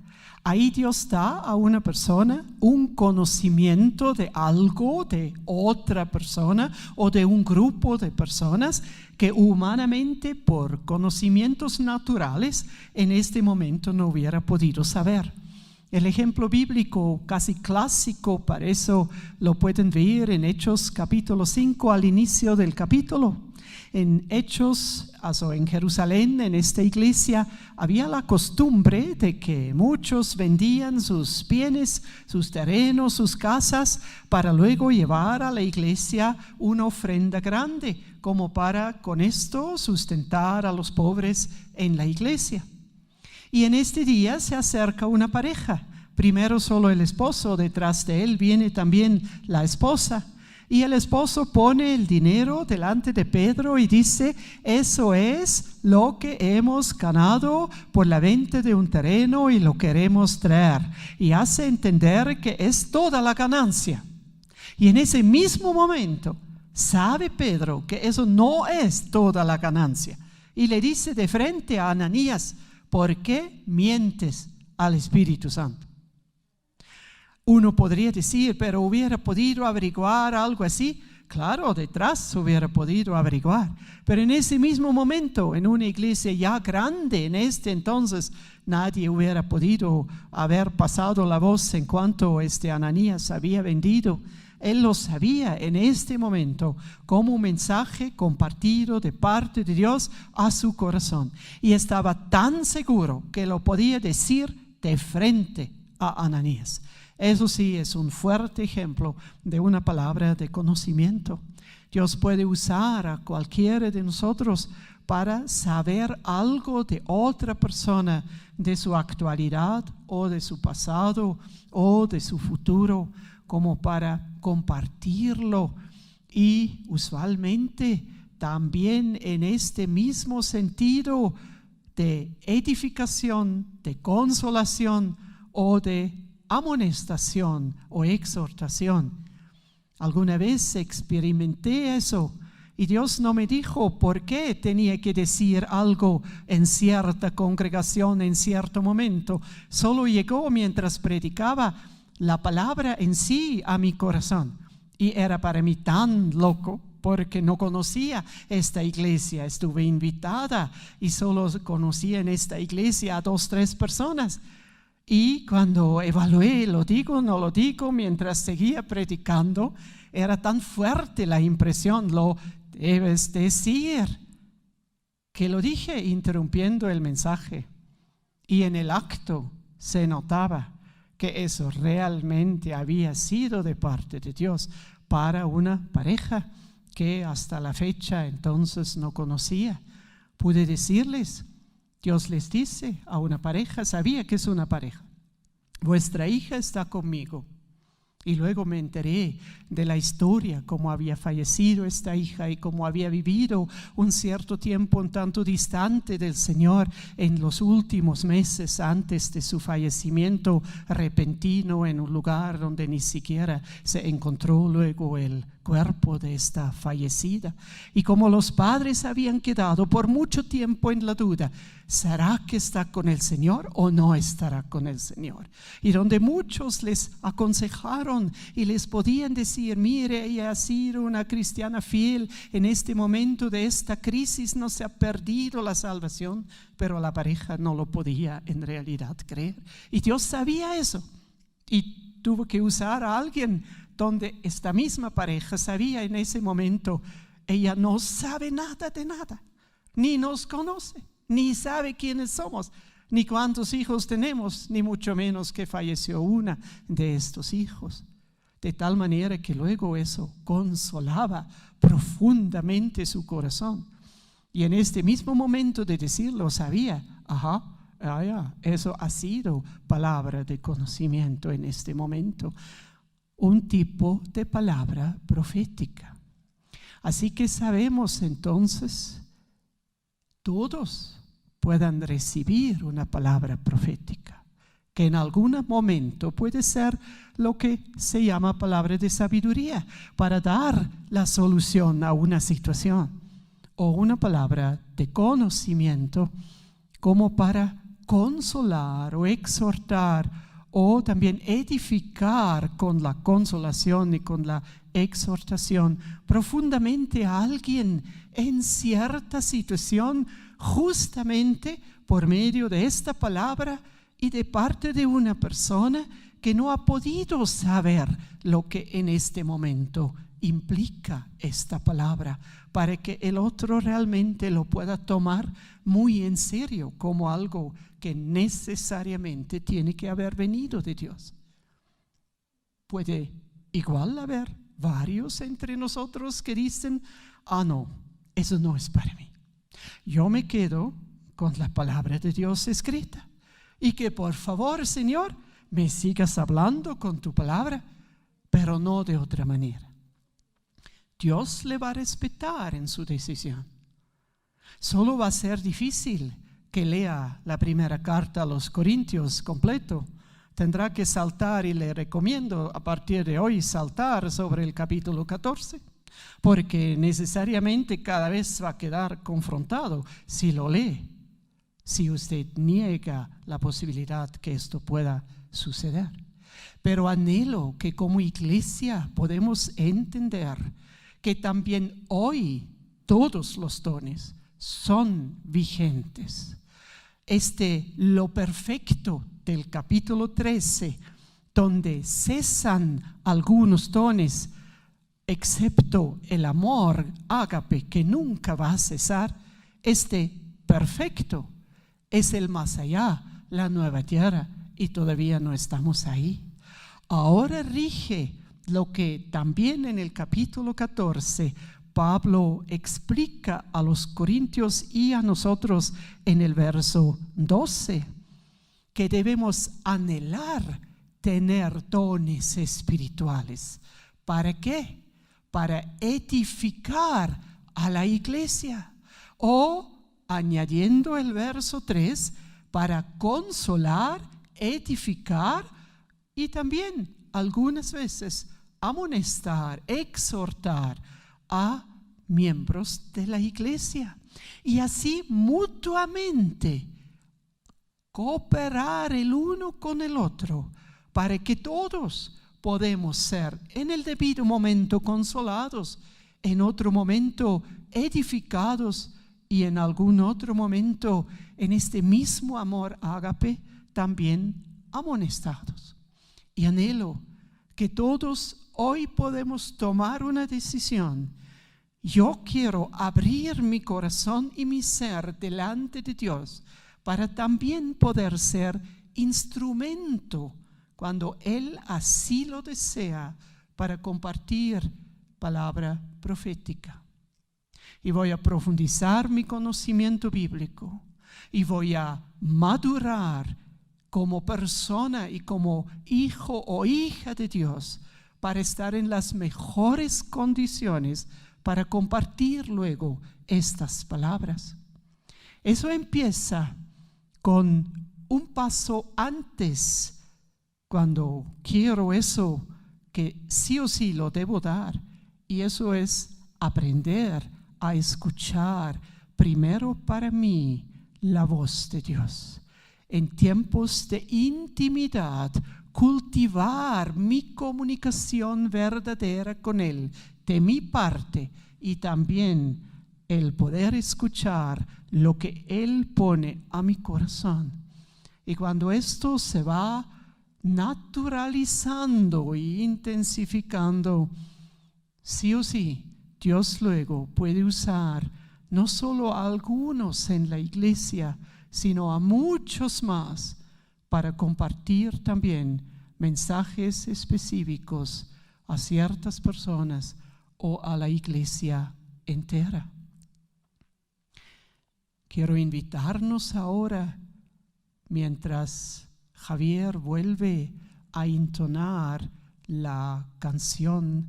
Ahí Dios da a una persona un conocimiento de algo, de otra persona o de un grupo de personas que humanamente por conocimientos naturales en este momento no hubiera podido saber. El ejemplo bíblico casi clásico, para eso lo pueden ver en Hechos capítulo 5 al inicio del capítulo. En Hechos, en Jerusalén, en esta iglesia, había la costumbre de que muchos vendían sus bienes, sus terrenos, sus casas, para luego llevar a la iglesia una ofrenda grande, como para con esto sustentar a los pobres en la iglesia. Y en este día se acerca una pareja. Primero solo el esposo, detrás de él viene también la esposa. Y el esposo pone el dinero delante de Pedro y dice: eso es lo que hemos ganado por la venta de un terreno y lo queremos traer. Y hace entender que es toda la ganancia. Y en ese mismo momento sabe Pedro que eso no es toda la ganancia. Y le dice de frente a Ananías: ¿por qué mientes al Espíritu Santo? Uno podría decir, pero hubiera podido averiguar algo así. Claro, detrás hubiera podido averiguar. Pero en ese mismo momento, en una iglesia ya grande, en este entonces, nadie hubiera podido haber pasado la voz en cuanto Ananías había vendido. Él lo sabía en este momento como un mensaje compartido de parte de Dios a su corazón. Y estaba tan seguro que lo podía decir de frente a Ananías. Eso sí es un fuerte ejemplo de una palabra de conocimiento. Dios puede usar a cualquiera de nosotros para saber algo de otra persona, de su actualidad o de su pasado o de su futuro, como para compartirlo. Y usualmente también en este mismo sentido de edificación, de consolación o de amonestación o exhortación. Alguna vez experimenté eso y Dios no me dijo por qué tenía que decir algo en cierta congregación en cierto momento. Solo llegó mientras predicaba la palabra en sí a mi corazón. Y era para mí tan loco porque no conocía esta iglesia. Estuve invitada y solo conocía en esta iglesia a 2 o 3 personas. Y cuando evalué, lo digo, no lo digo, mientras seguía predicando, era tan fuerte la impresión, lo debes decir, que lo dije interrumpiendo el mensaje. Y en el acto se notaba que eso realmente había sido de parte de Dios para una pareja que hasta la fecha entonces no conocía. Pude decirles: Dios les dice a una pareja, sabía que es una pareja: vuestra hija está conmigo. Y luego me enteré de la historia, cómo había fallecido esta hija y cómo había vivido un cierto tiempo un tanto distante del Señor en los últimos meses antes de su fallecimiento repentino en un lugar donde ni siquiera se encontró luego el cuerpo de esta fallecida. Y como los padres habían quedado por mucho tiempo en la duda: ¿será que está con el Señor o no estará con el Señor? Y donde muchos les aconsejaron y les podían decir: mire, ella ha sido una cristiana fiel, en este momento de esta crisis no se ha perdido la salvación, pero la pareja no lo podía en realidad creer. Y Dios sabía eso y tuvo que usar a alguien donde esta misma pareja sabía en ese momento: ella no sabe nada de nada, ni nos conoce, ni sabe quiénes somos, ni cuántos hijos tenemos, ni mucho menos que falleció una de estos hijos. De tal manera que luego eso consolaba profundamente su corazón. Y en este mismo momento de decirlo sabía: eso ha sido palabra de conocimiento en este momento. Un tipo de palabra profética. Así que sabemos entonces, todos puedan recibir una palabra profética, que en algún momento puede ser lo que se llama palabra de sabiduría, para dar la solución a una situación, o una palabra de conocimiento como para consolar o exhortar, o también edificar con la consolación y con la exhortación profundamente a alguien en cierta situación, justamente por medio de esta palabra y de parte de una persona que no ha podido saber lo que en este momento implica esta palabra, para que el otro realmente lo pueda tomar muy en serio como algo que necesariamente tiene que haber venido de Dios. Puede igual haber varios entre nosotros que dicen: no, eso no es para mí. Yo me quedo con la palabra de Dios escrita, y que por favor, Señor, me sigas hablando con tu palabra, pero no de otra manera. Dios le va a respetar en su decisión. Solo va a ser difícil que lea la primera carta a los Corintios completo. Tendrá que saltar, y le recomiendo a partir de hoy saltar sobre el capítulo 14, porque necesariamente cada vez va a quedar confrontado si lo lee, si usted niega la posibilidad que esto pueda suceder. Pero anhelo que como iglesia podemos entender que también hoy todos los dones son vigentes. Lo perfecto del capítulo 13, donde cesan algunos dones, excepto el amor ágape, que nunca va a cesar, perfecto es el más allá, la nueva tierra, y todavía no estamos ahí. Ahora rige lo que también en el capítulo 14 Pablo explica a los corintios y a nosotros en el verso 12, que debemos anhelar tener dones espirituales. ¿Para qué? Para edificar a la iglesia. O, añadiendo el verso 3, para consolar, edificar y también algunas veces amonestar, exhortar a miembros de la iglesia, y así mutuamente cooperar el uno con el otro, para que todos podemos ser en el debido momento consolados, en otro momento edificados, y en algún otro momento en este mismo amor ágape también amonestados. Y anhelo que todos hoy podemos tomar una decisión. Yo quiero abrir mi corazón y mi ser delante de Dios para también poder ser instrumento cuando Él así lo desea para compartir palabra profética. Y voy a profundizar mi conocimiento bíblico y voy a madurar como persona y como hijo o hija de Dios para estar en las mejores condiciones para compartir luego estas palabras. Eso empieza con un paso antes, cuando quiero eso que sí o sí lo debo dar, y eso es aprender a escuchar primero para mí la voz de Dios. En tiempos de intimidad, cultivar mi comunicación verdadera con Él, de mi parte, y también el poder escuchar lo que Él pone a mi corazón. Y cuando esto se va naturalizando e intensificando, sí o sí, Dios luego puede usar no solo a algunos en la iglesia, sino a muchos más para compartir también mensajes específicos a ciertas personas o a la iglesia entera. Quiero invitarnos ahora, mientras Javier vuelve a entonar la canción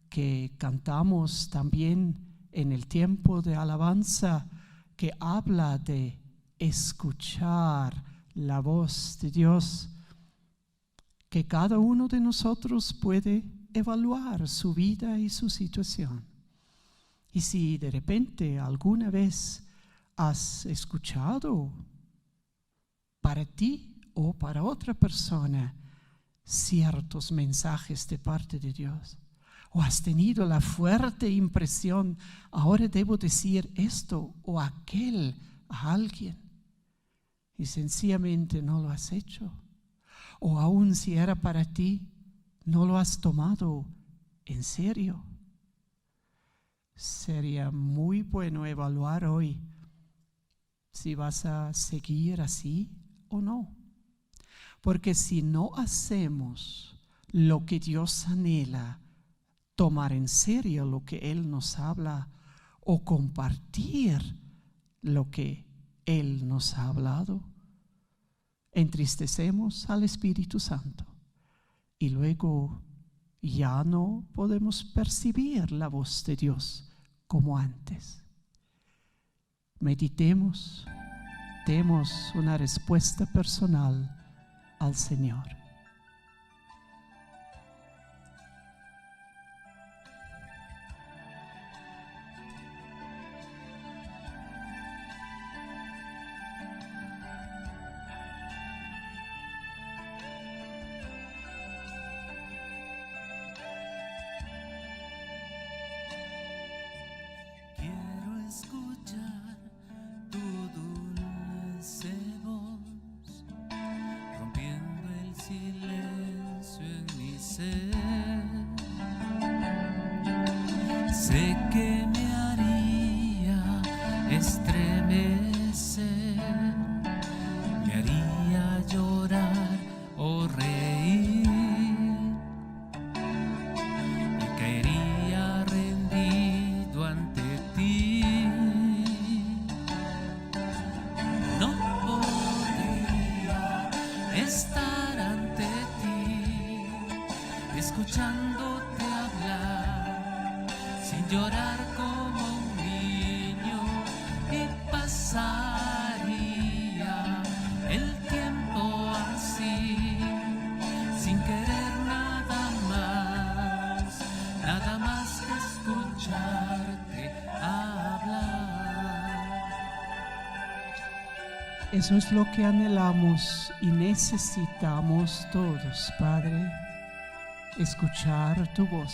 que cantamos también en el tiempo de alabanza, que habla de escuchar la voz de Dios, que cada uno de nosotros puede evaluar su vida y su situación. Y si de repente alguna vez has escuchado para ti o para otra persona ciertos mensajes de parte de Dios, o has tenido la fuerte impresión, ahora debo decir esto o aquel a alguien, y sencillamente no lo has hecho. O aun si era para ti, no lo has tomado en serio. Sería muy bueno evaluar hoy si vas a seguir así o no. Porque si no hacemos lo que Dios anhela, tomar en serio lo que Él nos habla o compartir lo que Él nos ha hablado, entristecemos al Espíritu Santo y luego ya no podemos percibir la voz de Dios como antes. Meditemos, demos una respuesta personal al Señor. Escuchar tu dulce voz, rompiendo el silencio en mi ser. Sé que me haría estremecer, me haría llorar o reír, y caería rendido ante ti. Estar ante ti, escuchándote hablar, sin llorar como un niño, y pasaría el tiempo así, sin querer nada más que escucharte hablar. Eso es lo que anhelamos y necesitamos todos, Padre, escuchar tu voz,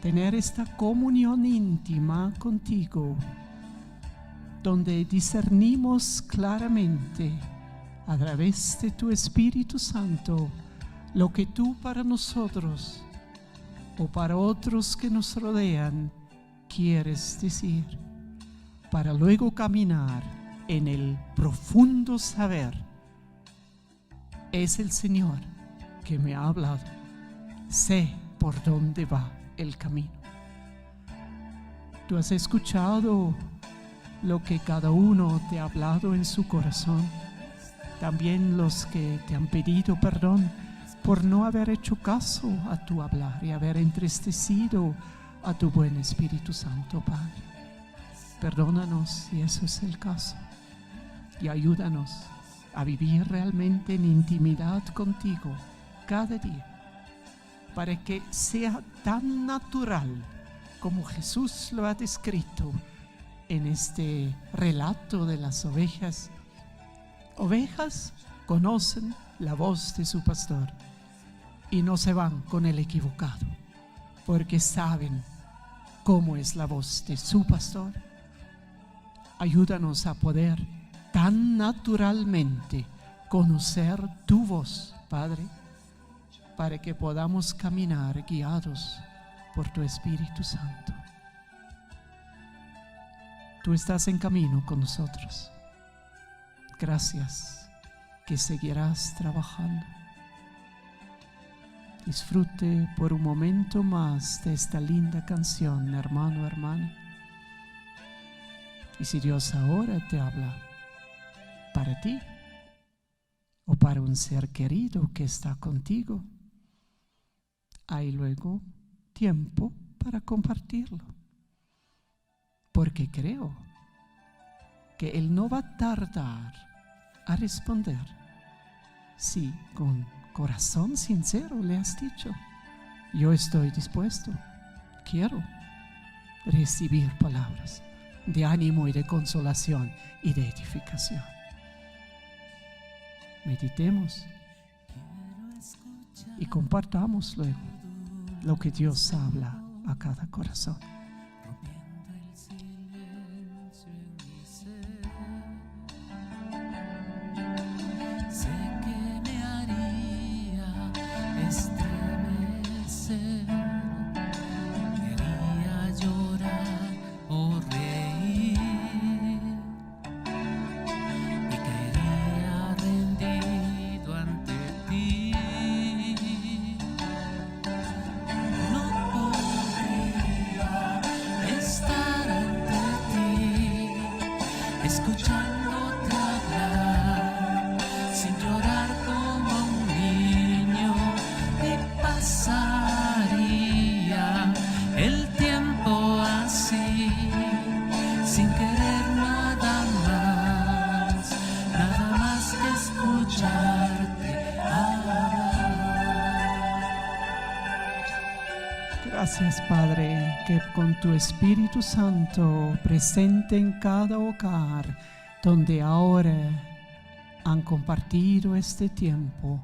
tener esta comunión íntima contigo, donde discernimos claramente a través de tu Espíritu Santo lo que tú para nosotros o para otros que nos rodean quieres decir, para luego caminar en el profundo saber. Es el Señor que me ha hablado. Sé por dónde va el camino. Tú has escuchado lo que cada uno te ha hablado en su corazón. También los que te han pedido perdón por no haber hecho caso a tu hablar y haber entristecido a tu buen Espíritu Santo, Padre. Perdónanos si eso es el caso. Y ayúdanos a vivir realmente en intimidad contigo cada día, para que sea tan natural como Jesús lo ha descrito en este relato de las ovejas. Ovejas conocen la voz de su pastor y no se van con el equivocado, porque saben cómo es la voz de su pastor. Ayúdanos a poder tan naturalmente conocer tu voz, Padre, para que podamos caminar guiados por tu Espíritu Santo. Tú estás en camino con nosotros. Gracias que seguirás trabajando. Disfrute por un momento más de esta linda canción, hermano, hermana. Y si Dios ahora te habla para ti o para un ser querido que está contigo, hay luego tiempo para compartirlo, porque creo que Él no va a tardar a responder si con corazón sincero le has dicho: yo estoy dispuesto, quiero recibir palabras de ánimo y de consolación y de edificación. Meditemos y compartamos luego lo que Dios habla a cada corazón. Rompiendo el silencio en mi ser, Gracias, Padre, que con tu Espíritu Santo presente en cada hogar donde ahora han compartido este tiempo,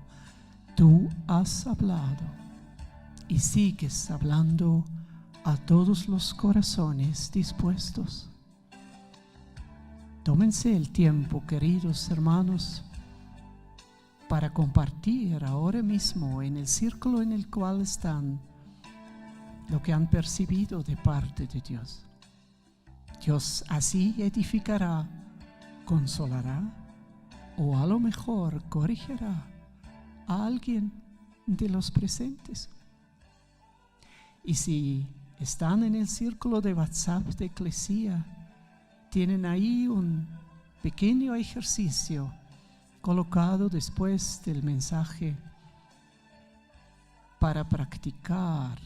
tú has hablado y sigues hablando a todos los corazones dispuestos. Tómense el tiempo, queridos hermanos, para compartir ahora mismo en el círculo en el cual están lo que han percibido de parte de Dios. Dios así edificará, consolará o a lo mejor corregirá a alguien de los presentes. Y si están en el círculo de WhatsApp de Eclesia, tienen ahí un pequeño ejercicio colocado después del mensaje para practicar,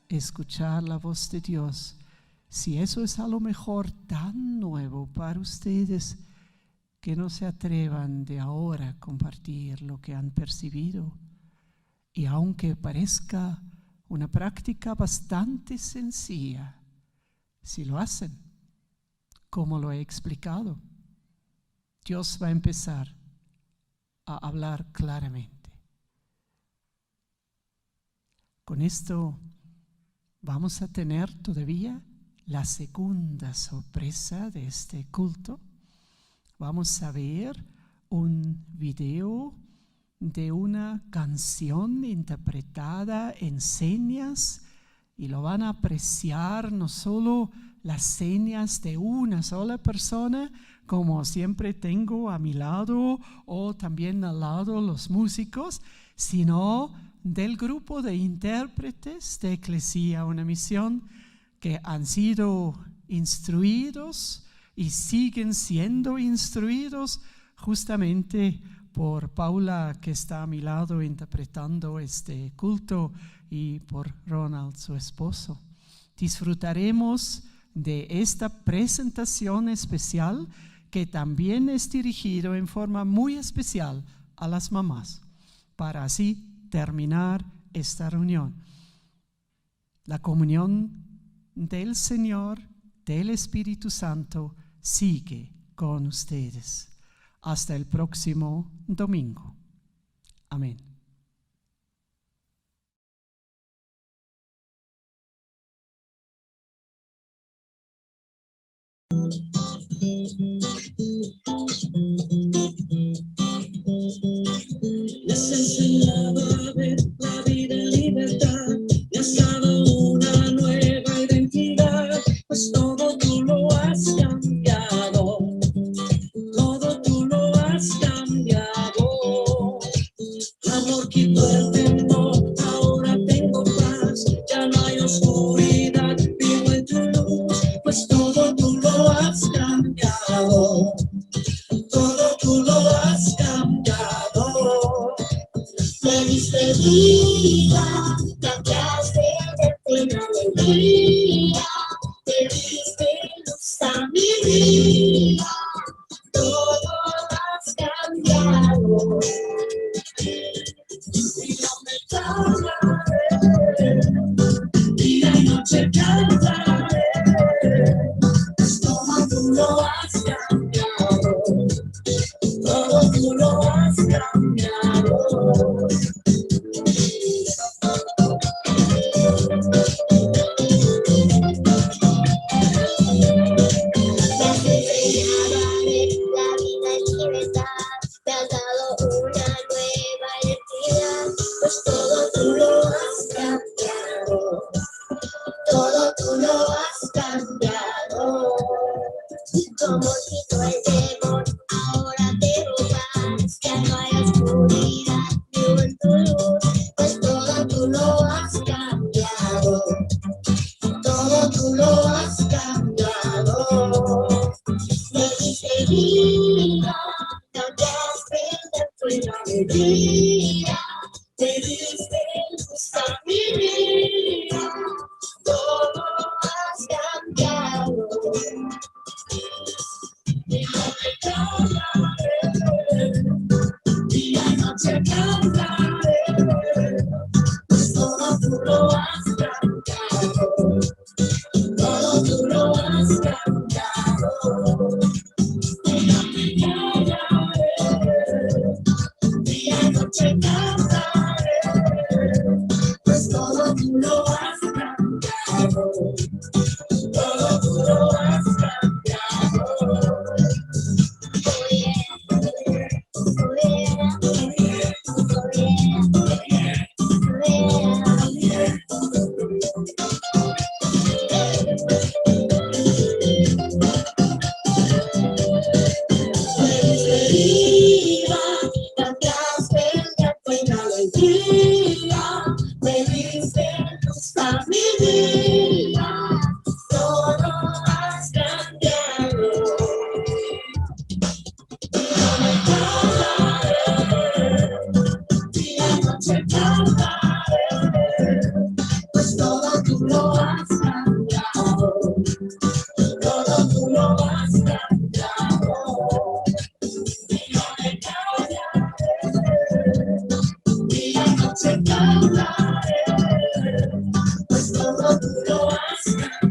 escuchar la voz de Dios. Si eso es a lo mejor tan nuevo para ustedes, que no se atrevan de ahora a compartir lo que han percibido. Y aunque parezca una práctica bastante sencilla, si lo hacen, como lo he explicado, Dios va a empezar a hablar claramente. Con esto vamos a tener todavía la segunda sorpresa de este culto. Vamos a ver un video de una canción interpretada en señas y lo van a apreciar no solo las señas de una sola persona, como siempre tengo a mi lado o también al lado los músicos, sino del grupo de intérpretes de Eclesia Una Misión que han sido instruidos y siguen siendo instruidos justamente por Paula, que está a mi lado interpretando este culto, y por Ronald, su esposo. Disfrutaremos de esta presentación especial que también es dirigido en forma muy especial a las mamás, para así terminar esta reunión. La comunión del Señor, del Espíritu Santo, sigue con ustedes. Hasta el próximo domingo. Amén. Me has enseñado a ver la vida en libertad, me has dado una nueva identidad, pues todo tú lo has cambiado, todo tú lo has cambiado. Tu amor quitó el temor, ahora tengo paz, ya no hay oscuridad, vivo en tu luz, pues todo tú lo has cambiado, todo tú lo has cambiado. Me diste vida, cambiaste de buena alegría, te diste luz a mi vida, todo has cambiado. Y no me tardaré, día y noche cantaré, pues todo tú lo has cambiado, todo tú lo has cambiado. Pues todo tú lo has cambiado, todo tú lo has cambiado. Como quitó el temor, ahora tengo paz, ya no hay oscuridad, vivo en tu luz, pues todo tú lo has cambiado, todo tú lo has cambiado. Me diste vida, cambiaste de buena alegría, te diste luz a mi vida, todo tú lo has cambiado. Todo tú lo has cambiado. Cambiaste el llanto en alegría, me diste luz a mi vida, todo has cambiado. No me callaré, día y noche cantaré, pues todo tú lo has cambiado, todo tú lo has cambiado. Y no me callaré, día y noche cantaré, pues todo tú lo has cambiado.